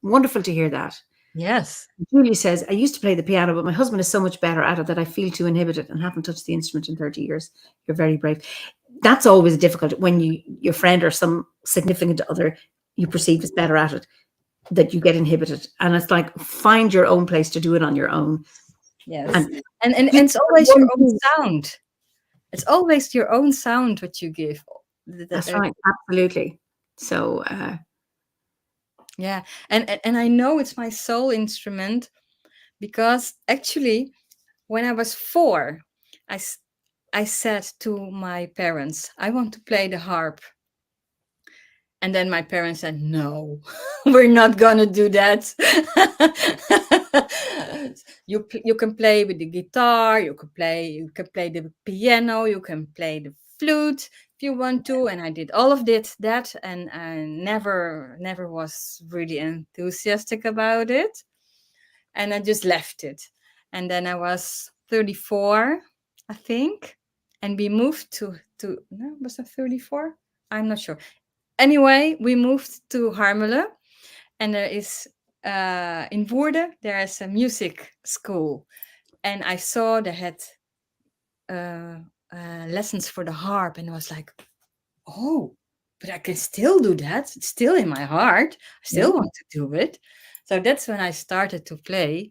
Wonderful to hear that.
Yes.
Julie says, I used to play the piano, but my husband is so much better at it that I feel to inhibit it and haven't touched the instrument in 30 years. You're very brave. That's always difficult when your friend or some significant other you perceive as better at it, that you get inhibited. And it's like, find your own place to do it on your own.
Yes. And it's always your own sound. It's always your own sound what you give.
That's right. Absolutely. So,
yeah. And I know it's my sole instrument because actually when I was 4, I said to my parents, I want to play the harp. And then my parents said, no, we're not going to do that. You can play with the guitar, you can play the piano, you can play the flute if you want to. And I did all of that, and I never was really enthusiastic about it. And I just left it. And then I was 34, I think. And we moved to no, was I 34? I'm not sure. Anyway, we moved to Harmelen, and there is in Woerden there is a music school, and I saw they had lessons for the harp, and I was like, oh, but I can still do that. It's still in my heart. I still want to do it. So that's when I started to play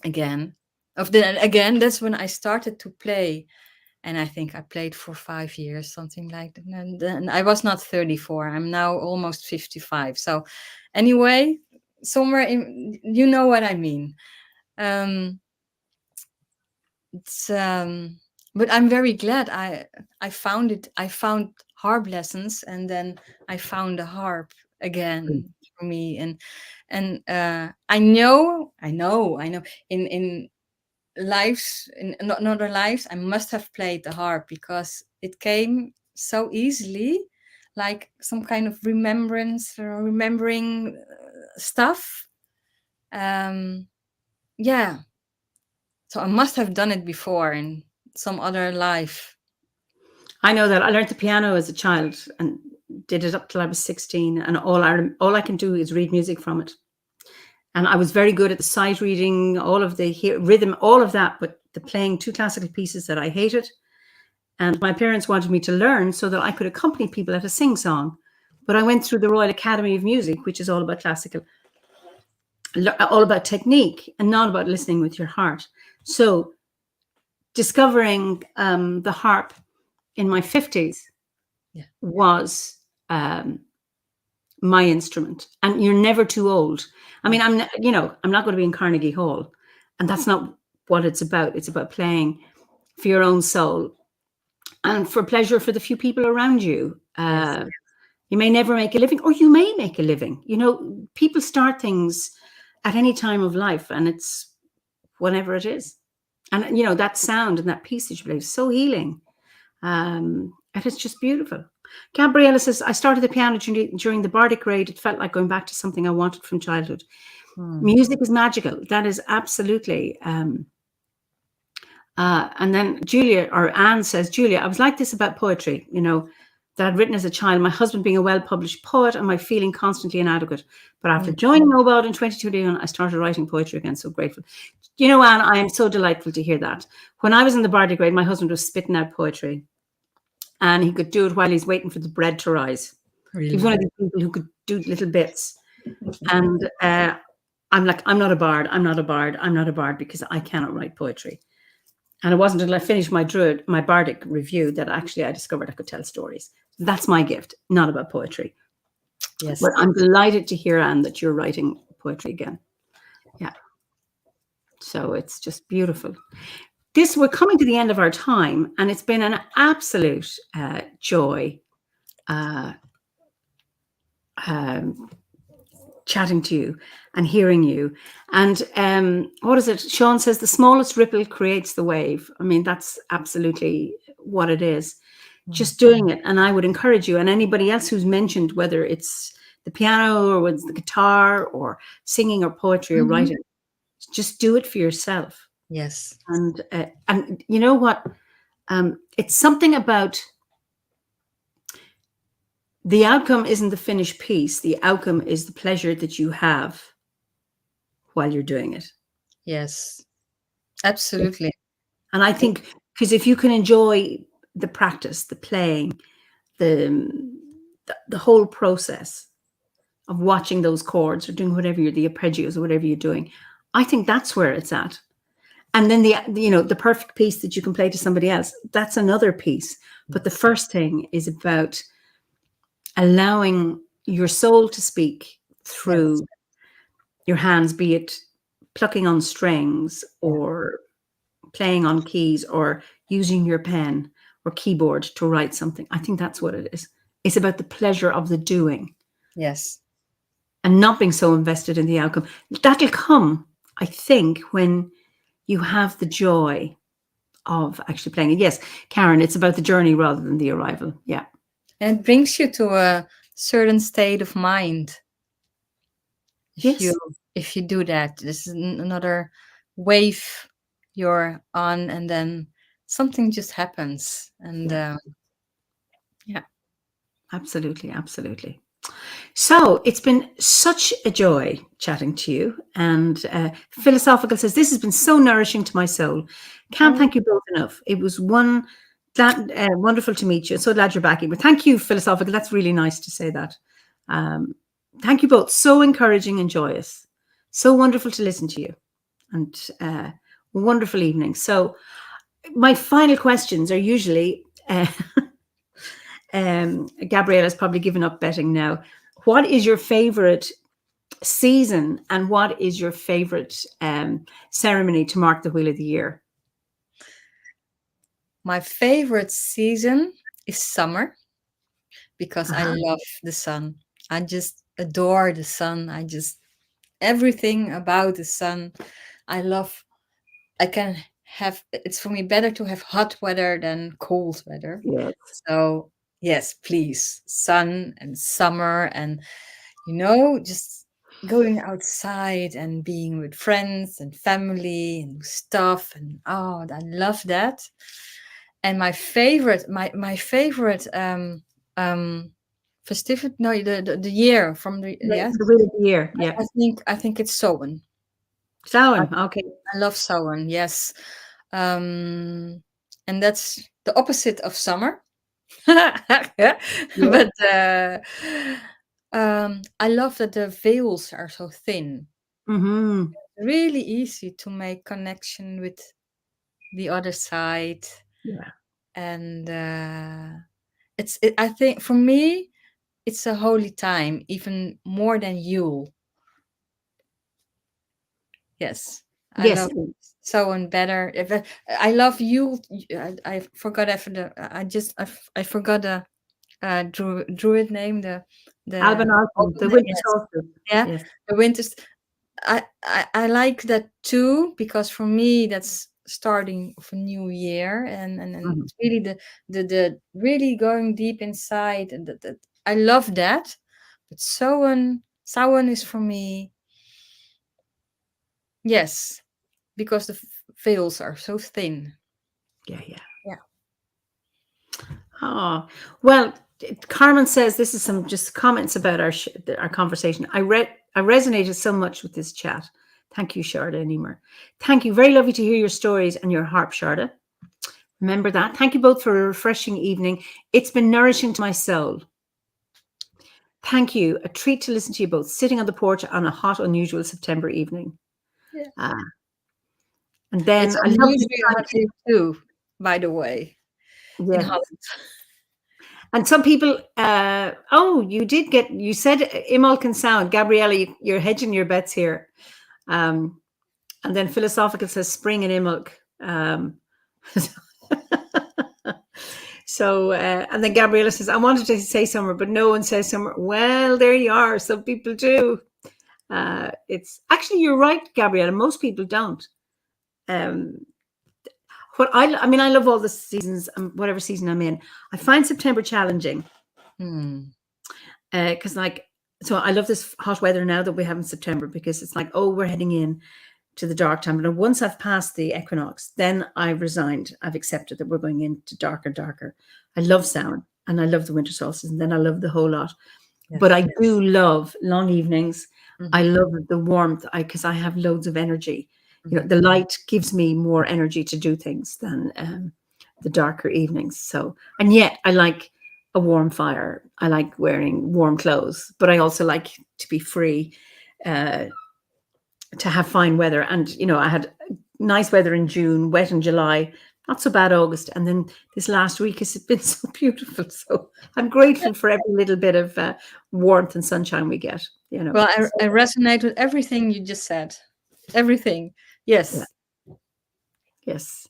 again. That's when I started to play. And I think I played for 5 years, something like that. And then I was not 34. I'm now almost 55. So anyway, somewhere in, you know what I mean. But I'm very glad I found it. I found harp lessons, and then I found a harp again for me. And I know in lives, in other lives, I must have played the harp because it came so easily, like some kind of remembrance or remembering stuff. Yeah, So I must have done it before in some other life.
I know that I learned the piano as a child and did it up till I was 16. And all I can do is read music from it. And I was very good at the sight reading, all of the rhythm, all of that, but the playing two classical pieces that I hated. And my parents wanted me to learn so that I could accompany people at a sing song. But I went through the Royal Academy of Music, which is all about classical, all about technique and not about listening with your heart. So discovering the harp in my 50s was my instrument. And you're never too old. I mean, I'm not going to be in Carnegie Hall, and that's not what it's about. It's about playing for your own soul and for pleasure for the few people around you. You may never make a living, or you may make a living. People start things at any time of life, and it's whenever it is. And, that sound and that piece that you play is so healing. And it's just beautiful. Gabriella says, I started the piano during the bardic grade. It felt like going back to something I wanted from childhood. Music is magical. That is absolutely. And then Julia, or Anne says, Julia, I was like this about poetry, that I'd written as a child, my husband being a well-published poet and my feeling constantly inadequate. But after joining Nobel in 2021, I started writing poetry again. So grateful. Anne, I am so delightful to hear that. When I was in the bardic grade, my husband was spitting out poetry. And he could do it while he's waiting for the bread to rise. Really? He was one of these people who could do little bits. And I'm like, I'm not a bard. I'm not a bard. I'm not a bard because I cannot write poetry. And it wasn't until I finished my bardic review that actually I discovered I could tell stories. That's my gift, not about poetry. Yes. But I'm delighted to hear, Anne, that you're writing poetry again. Yeah. So it's just beautiful. We're coming to the end of our time, and it's been an absolute joy chatting to you and hearing you. And what is it? Sean says the smallest ripple creates the wave. I mean, that's absolutely what it is. Just doing it. And I would encourage you and anybody else who's mentioned, whether it's the piano or whether it's the guitar or singing or poetry or writing, just do it for yourself.
Yes.
And you know what? It's something about the outcome isn't the finished piece. The outcome is the pleasure that you have while you're doing it.
Yes, absolutely.
And I think because if you can enjoy the practice, the playing, the whole process of watching those chords or doing whatever the arpeggios or whatever you're doing, I think that's where it's at. And then the perfect piece that you can play to somebody else, that's another piece. But the first thing is about allowing your soul to speak through your hands, be it plucking on strings or playing on keys or using your pen or keyboard to write something. I think that's what it is. It's about the pleasure of the doing.
Yes.
And not being so invested in the outcome. That'll come, I think, when you have the joy of actually playing it. Yes, Karen, it's about the journey rather than the arrival. Yeah.
And it brings you to a certain state of mind. If you do that, this is another wave you're on, and then something just happens. And yeah.
Absolutely. So it's been such a joy chatting to you. And Philosophical says, this has been so nourishing to my soul. Can't thank you both enough. It was wonderful to meet you. So glad you're back. But thank you, Philosophical. That's really nice to say that. Thank you both. So encouraging and joyous. So wonderful to listen to you. And wonderful evening. So my final questions are usually... Gabriella's probably given up betting now. What is your favorite season and what is your favorite ceremony to mark the Wheel of the Year?
My favorite season is summer because I love the sun. I just adore the sun. Everything about the sun. It's for me better to have hot weather than cold weather.
Yes.
So yes, please, sun and summer and just going outside and being with friends and family and stuff, and oh, I love that. And my favorite, my favorite festivity, no, the year from the, yes,
The wheel of the year. Yeah.
I think it's Samhain.
Samhain. Okay.
I love Samhain, yes. And that's the opposite of summer.
Yeah.
But I love that the veils are so thin.
Mm-hmm.
Really easy to make connection with the other side.
Yeah.
And I think for me, it's a holy time, even more than Yule. Yes, I
Yes.
love Samhain better. I love Yule. I forgot after I forgot the druid name, the
Alban Alban, the winter
yes,
solstice.
yeah,
Yes.
the winters. I like that too, because for me that's starting of a new year, and
Mhm.
it's really the really going deep inside, and that I love that. But Samhain is for me, yes, because the veils are so thin.
Yeah. Yeah.
Yeah.
Oh, well, Carmen says this is some just comments about our conversation. I resonated so much with this chat. Thank you, Sharda and Eimear. Thank you. Very lovely to hear your stories and your harp, Sharda. Remember that. Thank you both for a refreshing evening. It's been nourishing to my soul. Thank you. A treat to listen to you both sitting on the porch on a hot, unusual September evening.
Yeah.
Uh, and then
It's
I love this
unusually
time
hot here too, by the way, in
yeah.
Holland.
And some people, you said Imal can sound. Gabriella, you're hedging your bets here. And then Philosophical says spring and Imulk. And then Gabriella says, I wanted to say summer, but no one says summer. Well, there you are. Some people do. It's actually, you're right, Gabriella. Most people don't. Um, I mean, I love all the seasons, whatever season I'm in. I find September challenging because, so I love this hot weather now that we have in September because it's like, oh, we're heading in to the dark time. And once I've passed the equinox, then I've resigned. I've accepted that we're going into darker, darker. I love Samhain and I love the winter solstice, and then I love the whole lot.
Yes.
But I do love long evenings.
Mhm.
I love the warmth because I have loads of energy. You know, the light gives me more energy to do things than the darker evenings. So, and yet I like a warm fire. I like wearing warm clothes, but I also like to be free, to have fine weather. And, you know, I had nice weather in June, wet in July, not so bad August. And then this last week has been so beautiful. So I'm grateful for every little bit of warmth and sunshine we get, you know.
Well, I resonate with everything you just said. Everything. Yes.
Yeah. Yes.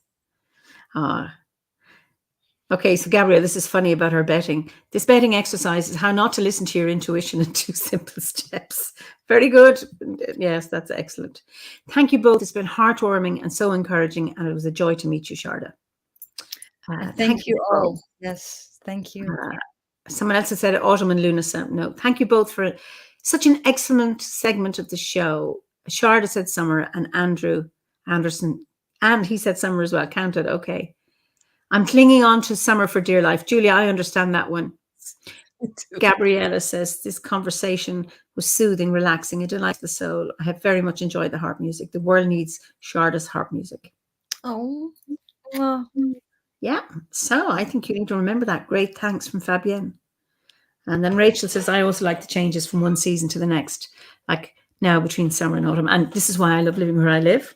Okay, so Gabrielle, this is funny about her betting. This betting exercise is how not to listen to your intuition in 2 simple steps. Very good. Yes, that's excellent. Thank you both. It's been heartwarming and so encouraging, and it was a joy to meet you, Sharda.
Thank you all. Yes, thank you.
Someone else has said Autumn and Luna sound. No, thank you both for such an excellent segment of the show. Sharda said summer, and Andrew Anderson, and he said summer as well. Counted. Okay. I'm clinging on to summer for dear life. Julia, I understand that one. Gabriella says this conversation was soothing, relaxing. It delights the soul. I have very much enjoyed the harp music. The world needs Sharda's harp music.
Oh.
Yeah. So I think you need to remember that. Great thanks from Fabienne. And then Rachel says, I also like the changes from one season to the next, like now between summer and autumn. And this is why I love living where I live.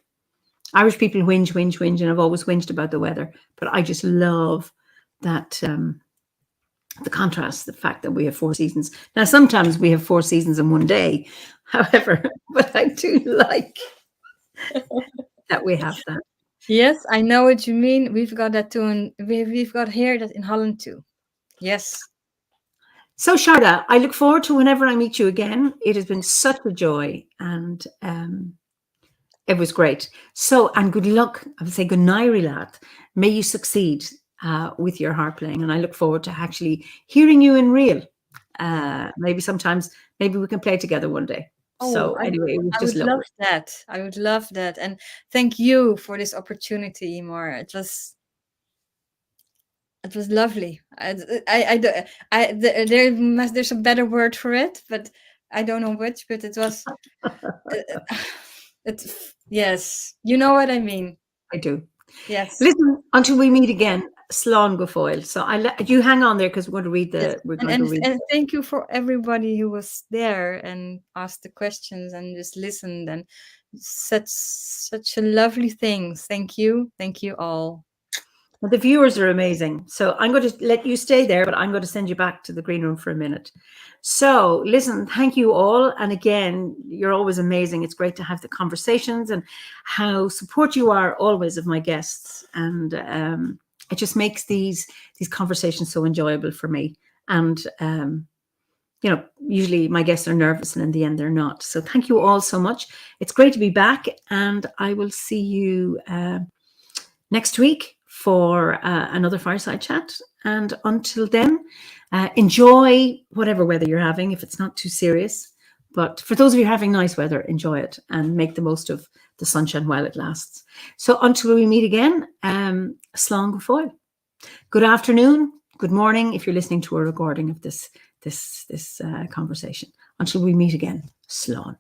Irish people whinge, and I've always whinged about the weather. But I just love that the contrast, the fact that we have 4 seasons. Now, sometimes we have 4 seasons in one day. However, but I do like that we have that.
Yes, I know what you mean. We've got that too, and we've got here that in Holland too. Yes.
So, Sharda, I look forward to whenever I meet you again. It has been such a joy, and it was great. So, and good luck. I would say good night, lad. May you succeed with your harp playing, and I look forward to actually hearing you in real. Maybe we can play together one day. So anyway, it was just
would
lovely.
love that. I would love that. And thank you for this opportunity, Eimear. It was lovely. There's a better word for it, but I don't know which. But it was, yes, you know what I mean.
I do.
Yes.
Listen, until we meet again, Slán go fóill. So you hang on there because we're going to read
Yes.
the. We're going to read.
And thank you for everybody who was there and asked the questions and just listened, and such a lovely things. Thank you all.
Well, the viewers are amazing. So I'm going to let you stay there, but I'm going to send you back to the green room for a minute. So listen, thank you all. And again, you're always amazing. It's great to have the conversations and how support you are always of my guests. And it just makes these conversations so enjoyable for me. And, you know, usually my guests are nervous and in the end they're not. So thank you all so much. It's great to be back, and I will see you next week for another Fireside Chat. And until then, enjoy whatever weather you're having, if it's not too serious. But for those of you having nice weather, enjoy it and make the most of the sunshine while it lasts. So until we meet again, Slán go fóill. Good afternoon, good morning, if you're listening to a recording of this conversation. Until we meet again, Slán.